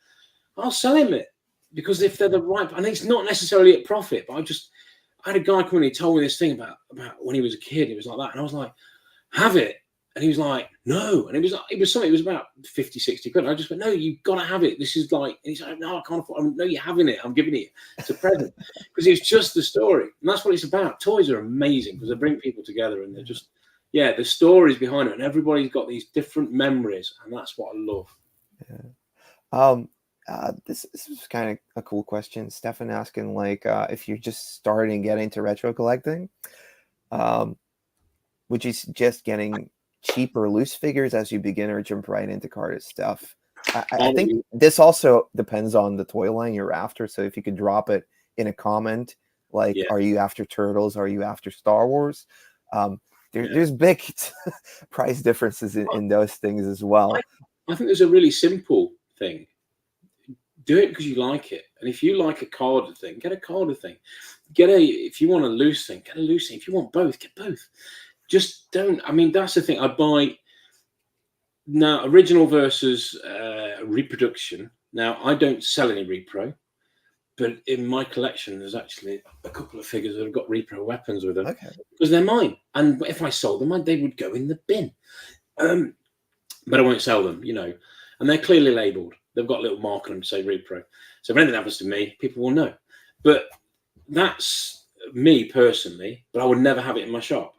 I'll sell him it. Because if they're the right, and it's not necessarily at profit, but I had a guy come in, he told me this thing about when he was a kid, it was like that, and I was like, have it. And he was like, no. And it was about 50, 60 quid. And I just went, no, you've got to have it. This is like, and he's like, no, I can't afford it. No, you're having it. I'm giving it. It's a present. Because it's just the story. And that's what it's about. Toys are amazing because they bring people together, and they're just, the stories behind it. And everybody's got these different memories. And that's what I love. Yeah. This is kind of a cool question. Stefan asking, like, if you're just starting to get into retro collecting, would you suggest getting cheaper loose figures as you begin, or jump right into carded stuff? I think this also depends on the toy line you're after. So if you could drop it in a comment, like, are you after Turtles? Are you after Star Wars? There's big price differences in those things as well. I think there's a really simple thing. Do it because you like it. And if you like a carded thing, get a carded thing. If you want a loose thing, get a loose thing. If you want both, get both. Just don't. I mean, that's the thing. I buy now original versus reproduction. Now, I don't sell any repro, but in my collection, there's actually a couple of figures that have got repro weapons with them because they're mine. And if I sold them, they would go in the bin. But I won't sell them, and they're clearly labeled. They've got a little mark on them to say repro. So if anything happens to me, people will know. But that's me personally, but I would never have it in my shop.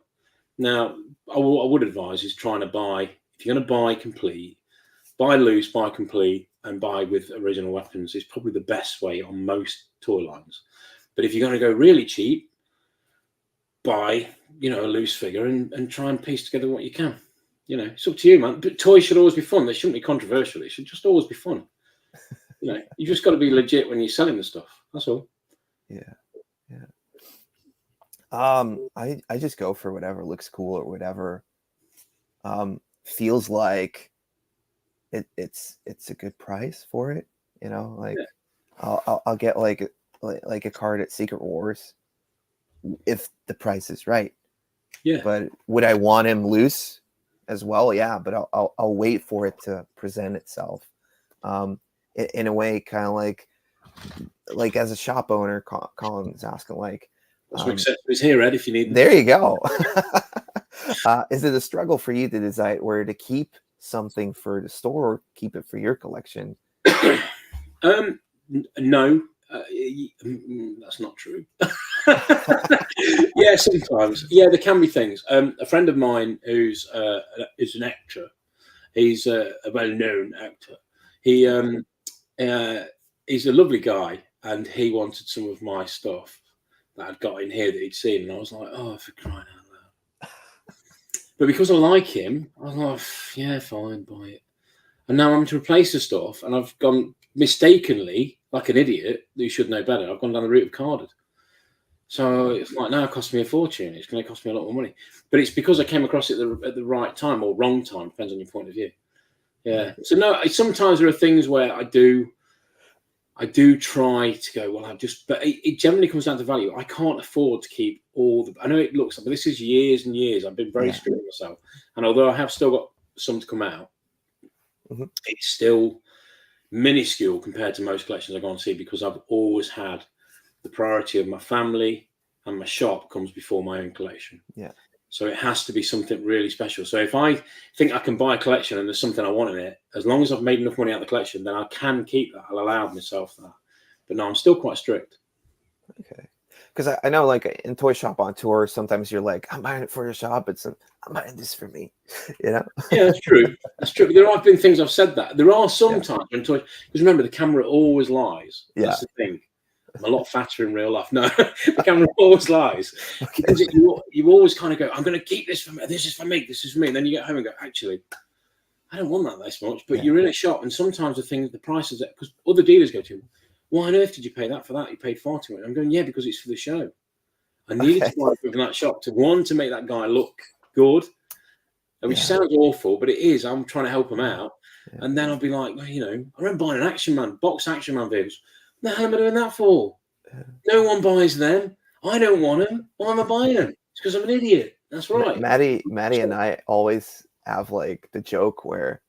Now, I would advise is trying to buy, if you're going to buy complete, buy loose, buy complete, and buy with original weapons is probably the best way on most toy lines. But if you're going to go really cheap, buy, a loose figure and try and piece together what you can. It's up to you, man. But toys should always be fun. They shouldn't be controversial. It should just always be fun. You just got to be legit when you're selling the stuff. That's all. Yeah. I just go for whatever looks cool or whatever feels like it's a good price for it. I'll get like a card at Secret Wars if the price is right. Yeah. But would I want him loose as well? Yeah, but I'll wait for it to present itself. In a way, kind of like as a shop owner, Colin's asking, like, it's here, Ed, if you need them. There you go. Is it a struggle for you to decide where to keep something for the store or keep it for your collection? No, that's not true. Yeah, sometimes. Yeah, there can be things. A friend of mine who's is an actor. He's a well-known actor. He's a lovely guy, and he wanted some of my stuff that I'd got in here that he'd seen, and I was like, oh, for crying out loud. But because I like him, I was like, yeah, fine, buy it. And now I'm to replace the stuff, and I've gone mistakenly, like an idiot who should know better, I've gone down the route of carded. So it's like, now it costs me a fortune. It's going to cost me a lot more money. But it's because I came across it at the right time or wrong time, depends on your point of view. Yeah. So no, sometimes there are things where I do try to go, well, but it generally comes down to value. I can't afford to keep I know it looks like, but this is years and years. I've been very strict with myself. And although I have still got some to come out, it's still minuscule compared to most collections I go and see, because I've always had the priority of my family and my shop comes before my own collection. Yeah. So it has to be something really special. So if I think I can buy a collection and there's something I want in it, as long as I've made enough money out of the collection, then I can keep that. I'll allow myself that. But no, I'm still quite strict. Okay. Because I know, like, in Toy Shop on Tour, sometimes you're like, I'm buying it for your shop. I'm buying this for me, you know? Yeah, that's true. That's true. But there have been things I've said that. There are some times when toys, because remember, the camera always lies. Yeah. That's the thing. I'm a lot fatter in real life. No, the camera always lies. Okay. Because you always kind of go, I'm going to keep this for me. This is for me. This is for me. And then you get home and go, actually, I don't want that this much. But you're in a shop, and sometimes the prices, because other dealers go to, why on earth did you pay that for that? You paid far too much. I'm going, yeah, because it's for the show. I needed to buy it from that shop to make that guy look good, which sounds awful, but it is. I'm trying to help him out. Yeah. And then I'll be like, well, I remember buying an box Action Man vehicles. What the hell am I doing that for? Yeah. No one buys them. I don't want them. Why am I buying them? It's because I'm an idiot. That's right. Maddie and I always have like the joke where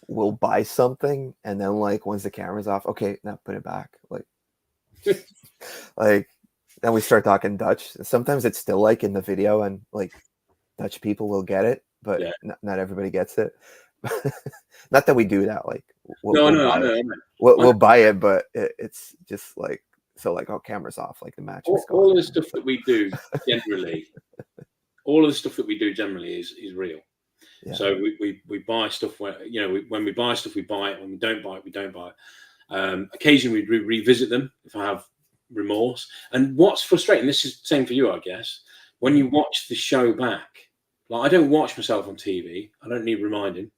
we'll buy something and then like once the camera's off, okay, now put it back. Like, like then we start talking Dutch. Sometimes it's still like in the video and like Dutch people will get it, but not everybody gets it. Not that we do that. Like we'll buy it, but it's just like, so like, oh, camera's off, like the match. All the stuff that we do generally, is real. Yeah. So we buy stuff when we buy stuff, we buy it. When we don't buy it, we don't buy it. Occasionally we revisit them if I have remorse. And what's frustrating, this is the same for you, I guess, when you watch the show back. Like, I don't watch myself on TV. I don't need reminding.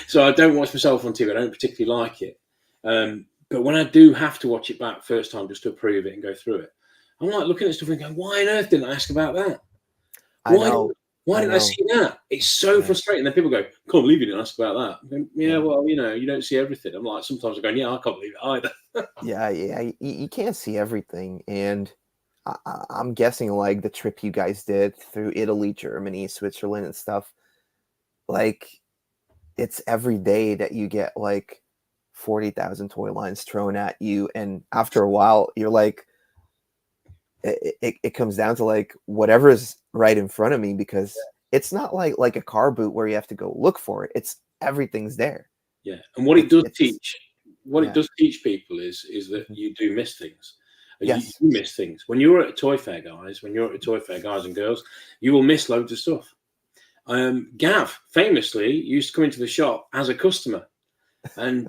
So I don't watch myself on TV. I don't particularly like it. But when I do have to watch it back first time just to approve it and go through it, I'm like looking at stuff and going, why on earth didn't I ask about that? Why didn't I see that? It's so frustrating. Then people go, can't believe you didn't ask about that. Going, well, you don't see everything. I'm like, sometimes I'm going, I can't believe it either. Yeah. You can't see everything. And I'm guessing like the trip you guys did through Italy, Germany, Switzerland and stuff, like it's every day that you get like 40,000 toy lines thrown at you. And after a while, you're like, it comes down to like whatever is right in front of me, because it's not like a car boot where you have to go look for it. It's everything's there. Yeah. And what it does teach people is that you do miss things. Yes. You miss things. When you're at a toy fair, guys and girls, you will miss loads of stuff. Gav famously used to come into the shop as a customer, and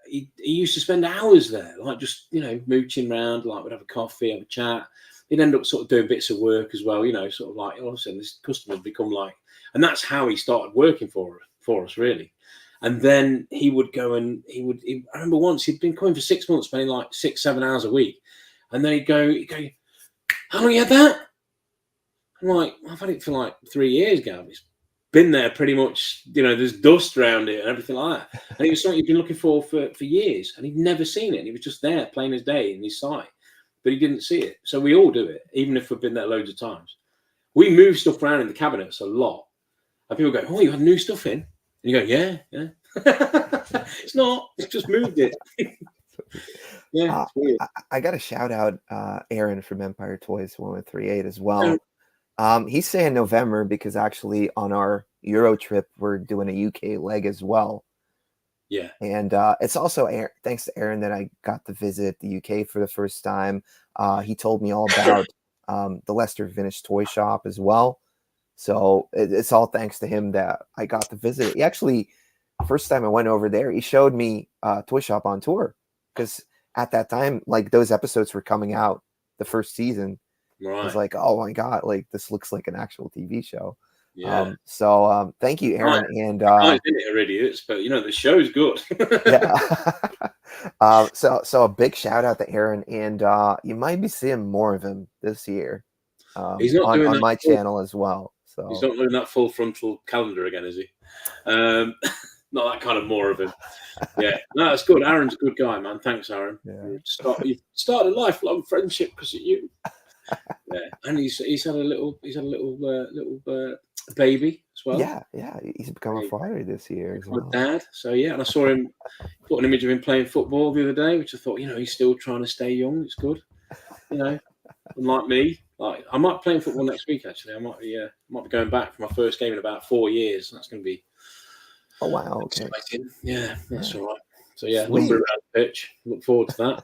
he used to spend hours there, like just mooching around, like we'd have a coffee, have a chat. He'd end up sort of doing bits of work as well, sort of like all of a sudden this customer's become like, and that's how he started working for us really. And then he would go and I remember once he'd been coming for 6 months, spending like 6-7 hours a week, and then he'd go, how long you had that? I'm like, I've had it for like 3 years, Gav. It's been there pretty much, there's dust around it and everything like that. And it was something he'd been looking for years, and he'd never seen it. And he was just there plain as day in his sight, but he didn't see it. So we all do it, even if we've been there loads of times. We move stuff around in the cabinets a lot. And people go, oh, you had new stuff in? And you go, yeah. It's not, it's just moved it. Yeah. I got to shout out Aaron from Empire Toys 1138 as well. He's saying November because actually on our Euro trip, we're doing a UK leg as well. Yeah. And it's also thanks to Aaron that I got to visit the UK for the first time. He told me all about the Leicester Vintage Toy Shop as well. So it's all thanks to him that I got to visit. He actually, first time I went over there, he showed me Toy Shop on Tour, because at that time, like those episodes were coming out the first season. Right. I was like, oh my God, like this looks like an actual TV show. Yeah. So thank you, Aaron. And I did it already, but the show's good. Yeah. So a big shout out to Aaron, and you might be seeing more of him this year. He's not doing on my channel as well. So he's not doing that full frontal calendar again, is he? Not that kind of more of him. Yeah, no, that's good. Aaron's a good guy, man. Thanks, Aaron. Yeah. You started a lifelong friendship because of you. Yeah, and he's had a little baby as well. Yeah. He's become a father this year as My well. dad. So yeah, and I saw him put an image of him playing football the other day, which I thought, he's still trying to stay young. It's good, unlike me. Like I might be playing football next week. Actually, I might be going back for my first game in about 4 years. That's going to be Oh wow, okay. exciting. Yeah, that's all right. So yeah, Sweet. lumber around the pitch. Look forward to that.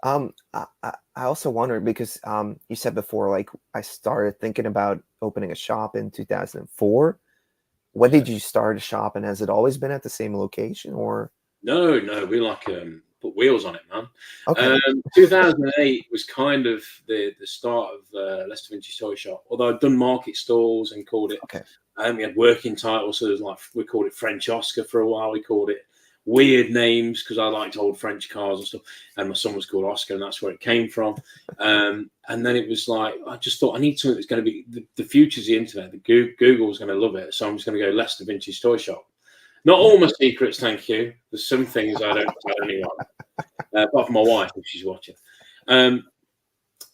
I also wonder because you said before, like I started thinking about opening a shop in 2004. When did you start a shop, and has it always been at the same location, or? No, we like put wheels on it, man. Okay. 2008 was kind of the start of Leicester Vintage Toy Shop. Although I'd done market stalls and called it. Okay. We had working titles, so there's like we called it French Oscar for a while. We called it weird names because I liked old French cars and stuff. And my son was called Oscar, and that's where it came from. And then it was like I just thought I need something that's going to be the future's the internet. Google's going to love it, so I'm just going to go Leicester Vintage Toy Shop. Not all my secrets, thank you. There's some things I don't tell anyone, apart from my wife if she's watching.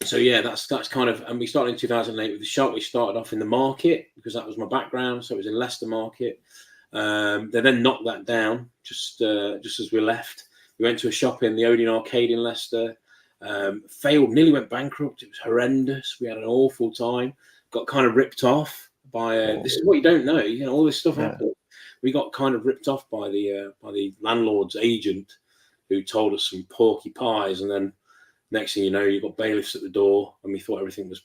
So yeah, that's kind of, and we started in 2008 with the shop. We started off in the market because that was my background, so it was in Leicester Market. They then knocked that down just as we left. We went to a shop in the Odeon Arcade in Leicester. Failed, nearly went bankrupt. It was horrendous. We had an awful time. Got kind of ripped off by. This is what you don't know. All this stuff happened. We got kind of ripped off by the landlord's agent, who told us some porky pies, and then next thing you know, you got bailiffs at the door, and we thought everything was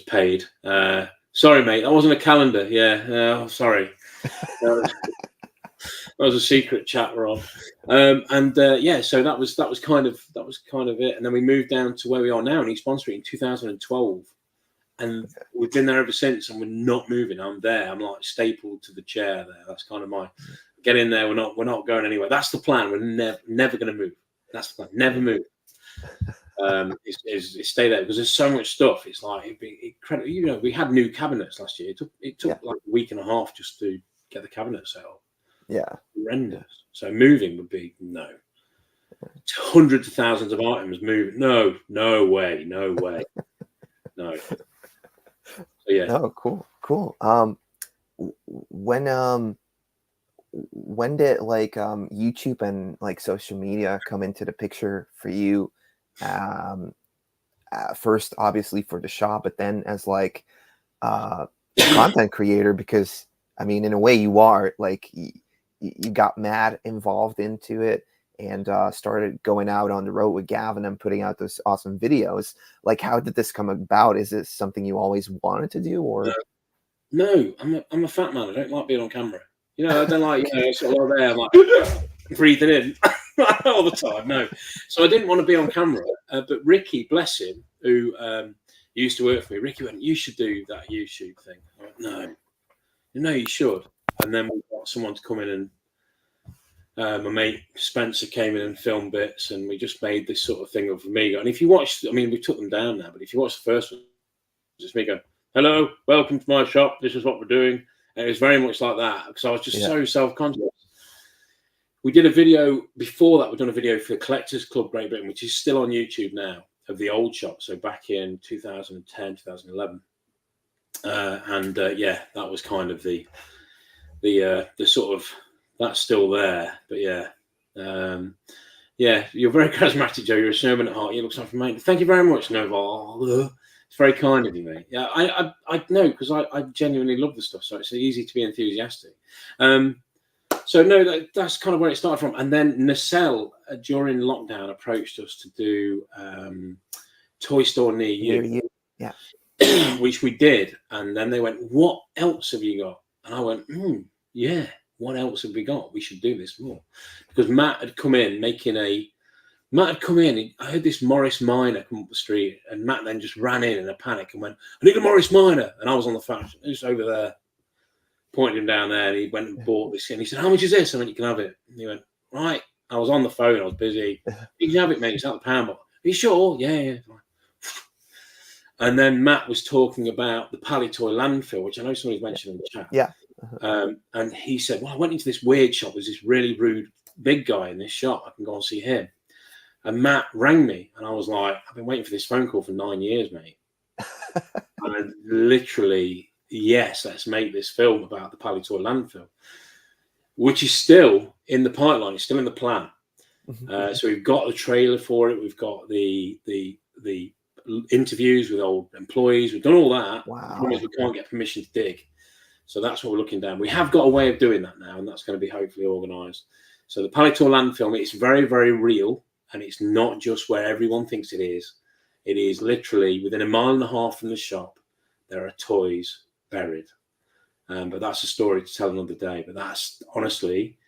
paid. Sorry, mate, that wasn't a calendar. Yeah, sorry. That was a secret chat we're on. So that was kind of it. And then we moved down to where we are now in East Bond Street in 2012. And we've been there ever since, and we're not moving. I'm there. I'm like stapled to the chair there. That's kind of my get in there. We're not going anywhere. That's the plan. We're never going to move. That's the plan. Never move. Is stay there because there's so much stuff. It's like it'd be incredible. We had new cabinets last year. It took like a week and a half just to get the cabinet set up. Yeah, horrendous. So moving would be no. Hundreds of thousands of items moving. No way. No. So yeah. Oh, cool. When did like YouTube and like social media come into the picture for you? First, obviously for the shop, but then as like content creator, because I mean, in a way, you are like you got mad involved into it and started going out on the road with Gavin and putting out those awesome videos. Like, how did this come about? Is it something you always wanted to do, or? No, I'm a fat man. I don't like being on camera. I don't like sort of there. I'm like breathing in all the time. No, so I didn't want to be on camera. But Ricky, bless him, who used to work for me, Ricky went, "You should do that YouTube thing." I went, No, you should. And then we got someone to come in, and my mate Spencer came in and filmed bits, and we just made this sort of thing of me. And if you watch, I mean, we took them down now, but if you watch the first one, it's just me going, "Hello, welcome to my shop. This is what we're doing." And it was very much like that because I was just so self-conscious. We did a video before that. We've done a video for the Collectors Club Great Britain, which is still on YouTube now, of the old shop. So back in 2010, 2011. That was kind of the sort of, that's still there. But you're very charismatic, Joe. You're a snowman at heart. You look something, mate. Thank you very much, Noval. It's very kind of you, mate. Yeah, I know, because I genuinely love the stuff, so it's easy to be enthusiastic. So no, that's kind of where it started from. And then Nacelle, during lockdown, approached us to do Toy Store Near You. Yeah. Which we did. And then they went, "What else have you got?" And I went, yeah, what else have we got? We should do this more. Because Matt had come in. I heard this Morris Minor come up the street, and Matt then just ran in a panic and went, "I need a Morris Minor." And I was on the phone, just over there, pointed him down there, and he went and bought this. And he said, "How much is this?" I went, "You can have it." And he went, "Right." I was on the phone. I was busy. "You can have it, mate. It's out the pound box." "Are you sure?" Yeah. And then Matt was talking about the Palitoy landfill, which I know somebody's mentioned in the chat. Yeah. And he said, "Well, I went into this weird shop. There's this really rude big guy in this shop. I can go and see him." And Matt rang me, and I was like, I've been waiting for this phone call for 9 years, mate. And I literally, yes, let's make this film about the Palitoy landfill, which is still in the pipeline. It's still in the plan. So we've got the trailer for it. We've got the interviews with old employees. We've done all that. Wow. The problem is we can't get permission to dig. So that's what we're looking down. We have got a way of doing that now, and that's going to be hopefully organised. So the Palitoy landfill, it's very, very real, and it's not just where everyone thinks it is. It is literally within 1.5 miles from the shop. There are toys buried. But that's a story to tell another day. But that's honestly,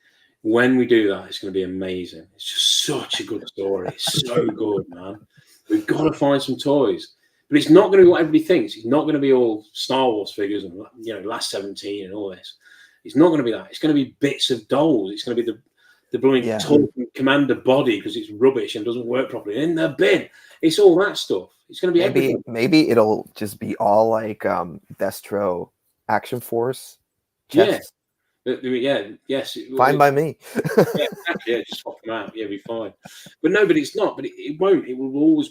when we do that, it's going to be amazing. It's just such a good story. It's so good, man. We've got to find some toys. But it's not going to be what everybody thinks. It's not going to be all Star Wars figures and, Last 17 and all this. It's not going to be that. It's going to be bits of dolls. It's going to be the blooming talking commander body because it's rubbish and doesn't work properly. In the bin. It's all that stuff. It's going to be everything. Maybe it'll just be all like Destro Action Force chests. Yes. Fine by me. Exactly. Yeah, just swap them out. Yeah, be fine. But no, but it's not. But it won't. It will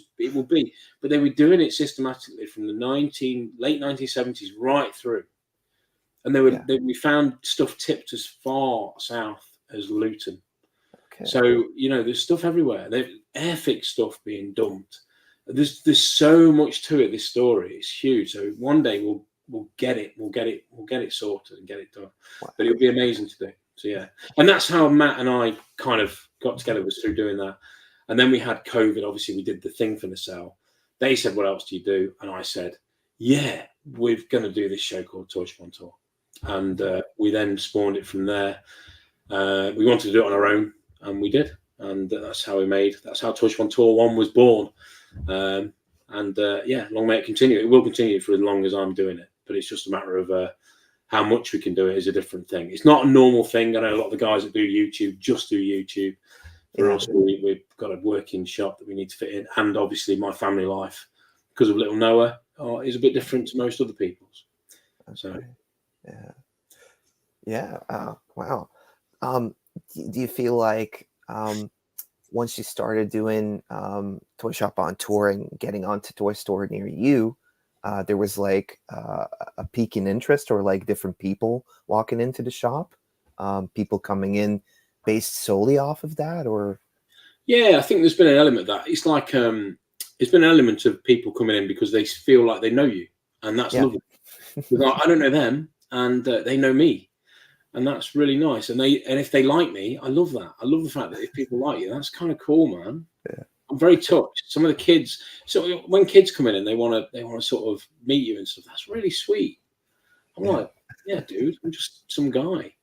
be. But they were doing it systematically from the late 1970s right through, and we found stuff tipped as far south as Luton. Okay. So there's stuff everywhere. There's Airfix stuff being dumped. There's so much to it. This story is huge. So one day we'll get it sorted and get it done. Wow. But it'll be amazing to do. So yeah, and that's how Matt and I kind of got together, was through doing that. And then we had COVID. Obviously, we did the thing for the cell. They said, "What else do you do?" And I said, "Yeah, we're going to do this show called Toy on Tour." And we then spawned it from there. We wanted to do it on our own, and we did. And that's how Toy on Tour 1 was born. Long may it continue. It will continue for as long as I'm doing it. But it's just a matter of how much we can do it is a different thing. It's not a normal thing. I know a lot of the guys that do YouTube just do YouTube. For us, we've got a working shop that we need to fit in. And obviously my family life, because of little Noah, is a bit different to most other people's. So, wow. Do you feel like once you started doing Toy Shop on Tour and getting onto Toy Store near you, there was like a peak in interest, or like different people walking into the shop, people coming in based solely off of that? Or I think there's been an element of that. It's like it's been an element of people coming in because they feel like they know you, and that's lovely. I don't know them, and they know me, and that's really nice. And if they like me, I love that. I love the fact that if people like you, that's kind of cool, man. Yeah. I'm very touched. Some of the kids, so when kids come in and they want to sort of meet you and stuff, that's really sweet. I'm like, yeah, dude, I'm just some guy.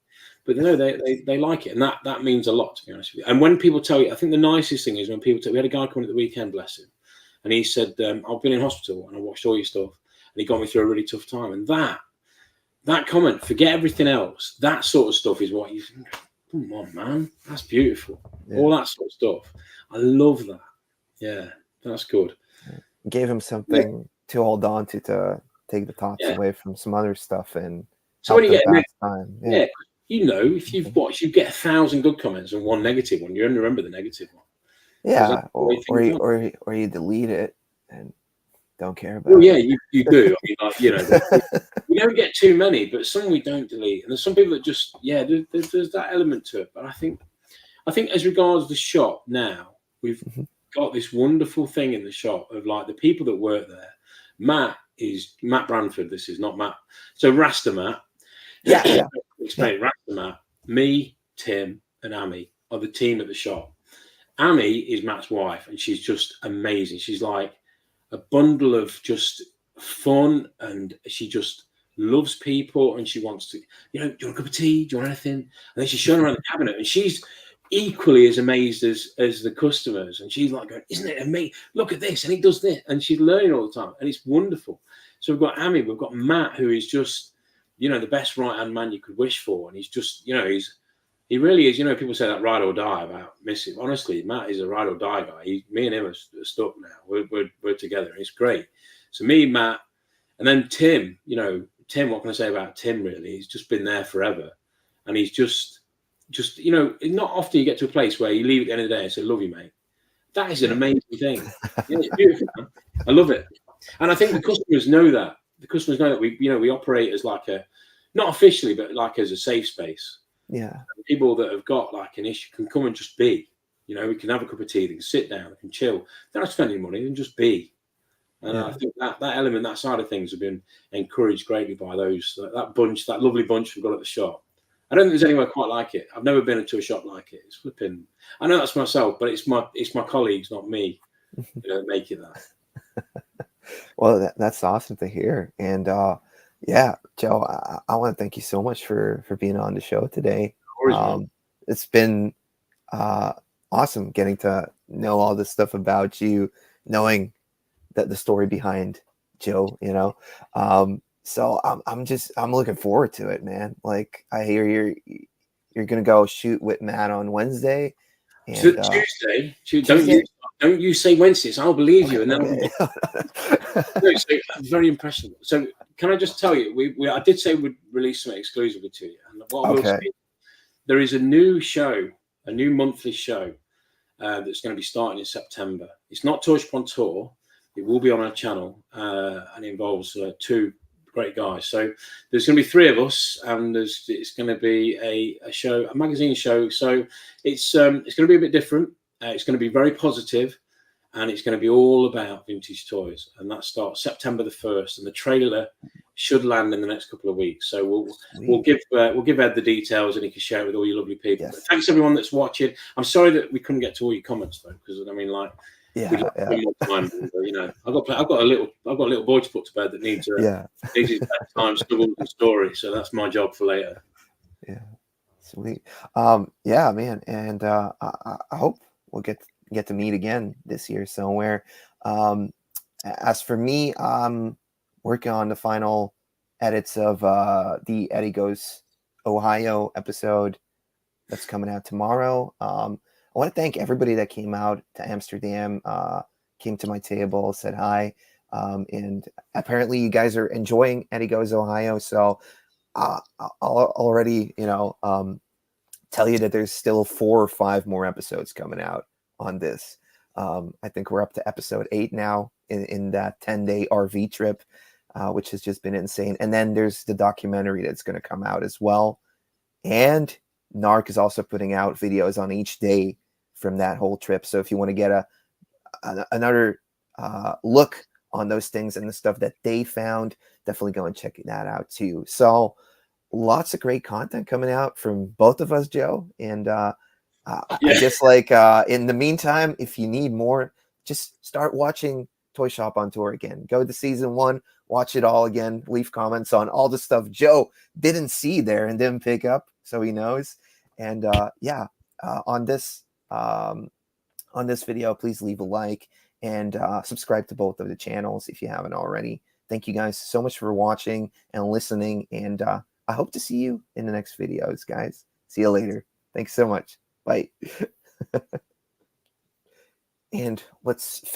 But no, they like it, and that means a lot, to be honest with you. And when people tell you, I think the nicest thing is when people we had a guy come in at the weekend, bless him, and he said, I've been in hospital and I watched all your stuff, and he got me through a really tough time. And that comment, forget everything else, that sort of stuff is what you think, come on, man, that's beautiful. Yeah. All that sort of stuff. I love that. Yeah, that's good. Gave him something to hold on to take the thoughts away from some other stuff. And so when you get time, if you've watched, you get 1,000 good comments and 1 negative one. You only remember the negative one. Yeah, or you delete it and don't care about it. Yeah, you do. I mean, we don't get too many, but some we don't delete. And there's some people that just, there's that element to it. But I think as regards the shop now, we've got this wonderful thing in the shop of like the people that work there. Matt Branford. This is not Matt. So Rasta Matt. Yeah. Explain. Rasta Matt. Me, Tim, and Amy are the team at the shop. Amy is Matt's wife, and she's just amazing. She's like a bundle of just fun, and she just loves people, and she wants to, do you want a cup of tea? Do you want anything? And then she's showing around the cabinet, and she's equally as amazed as the customers, and she's like going, isn't it amazing? Look at this, and he does this, and she's learning all the time, and it's wonderful. So we've got Amy, we've got Matt, who is just, the best right-hand man you could wish for, and he's just, he really is. People say that ride or die about Missy. Honestly, Matt is a ride or die guy. Me and him are stuck now. We're together, and it's great. So me, Matt, and then Tim. Tim. What can I say about Tim? Really, he's just been there forever, and he's just not often you get to a place where you leave at the end of the day and say, "Love you, mate." That is an amazing thing. Yeah, it's beautiful, man. I love it. And I think the customers know that. The customers know that we operate as like a, not officially, but like as a safe space. Yeah. People that have got like an issue can come and just be. We can have a cup of tea, they can sit down, they can chill. They don't have to spend any money, they can just be. And I think that element, that side of things have been encouraged greatly by that bunch, that lovely bunch we've got at the shop. I don't think there's anywhere quite like it. I've never been into a shop like it. It's flipping. I know that's myself, but it's my colleagues, not me, that make it that. Well, that's awesome to hear. And yeah, Joe, I want to thank you so much for being on the show today. It's been awesome getting to know all this stuff about you, knowing that the story behind Joe, so I'm looking forward to it, man. Like, I hear you're gonna go shoot with Matt on Wednesday. And Tuesday. Don't you say Wednesdays. I'll believe you. And then okay. No, so very impressive. So can I just tell you, I did say we'd release something exclusively to you. And what I will say, there is a new show, a new monthly show that's going to be starting in September. It's not Touch Upon Tour. It will be on our channel, and it involves two great guys. So there's going to be three of us, and it's going to be a show, a magazine show. So it's going to be a bit different. It's going to be very positive, and it's going to be all about vintage toys. And that starts September the 1st, and the trailer should land in the next couple of weeks. So we'll give Ed the details, and he can share it with all you lovely people. Yes. But thanks everyone that's watching. I'm sorry that we couldn't get to all your comments though, because I mean, like, we'd like to spend more time, I've got a little boy to put to bed that needs his bedtime struggles and story. So that's my job for later. Yeah, sweet. Yeah, man, and I hope we'll get to meet again this year somewhere. As for me, I'm working on the final edits of the Eddie Goes Ohio episode that's coming out tomorrow. I want to thank everybody that came out to Amsterdam, came to my table, said hi, and apparently you guys are enjoying Eddie Goes Ohio. So I'll already, tell you that there's still 4 or 5 more episodes coming out on this. I think we're up to episode 8 now in that 10-day RV trip, which has just been insane. And then there's the documentary that's going to come out as well. And NARC is also putting out videos on each day from that whole trip. So if you want to get another look on those things and the stuff that they found, definitely go and check that out too. So lots of great content coming out from both of us, Joe. And I just in the meantime, if you need more, just start watching Toy Shop on Tour again. Go to season 1, watch it all again, leave comments on all the stuff Joe didn't see there and didn't pick up, so he knows. And on this video, please leave a like and subscribe to both of the channels if you haven't already. Thank you guys so much for watching and listening, and I hope to see you in the next videos, guys. See you later. Thanks so much. Bye. And let's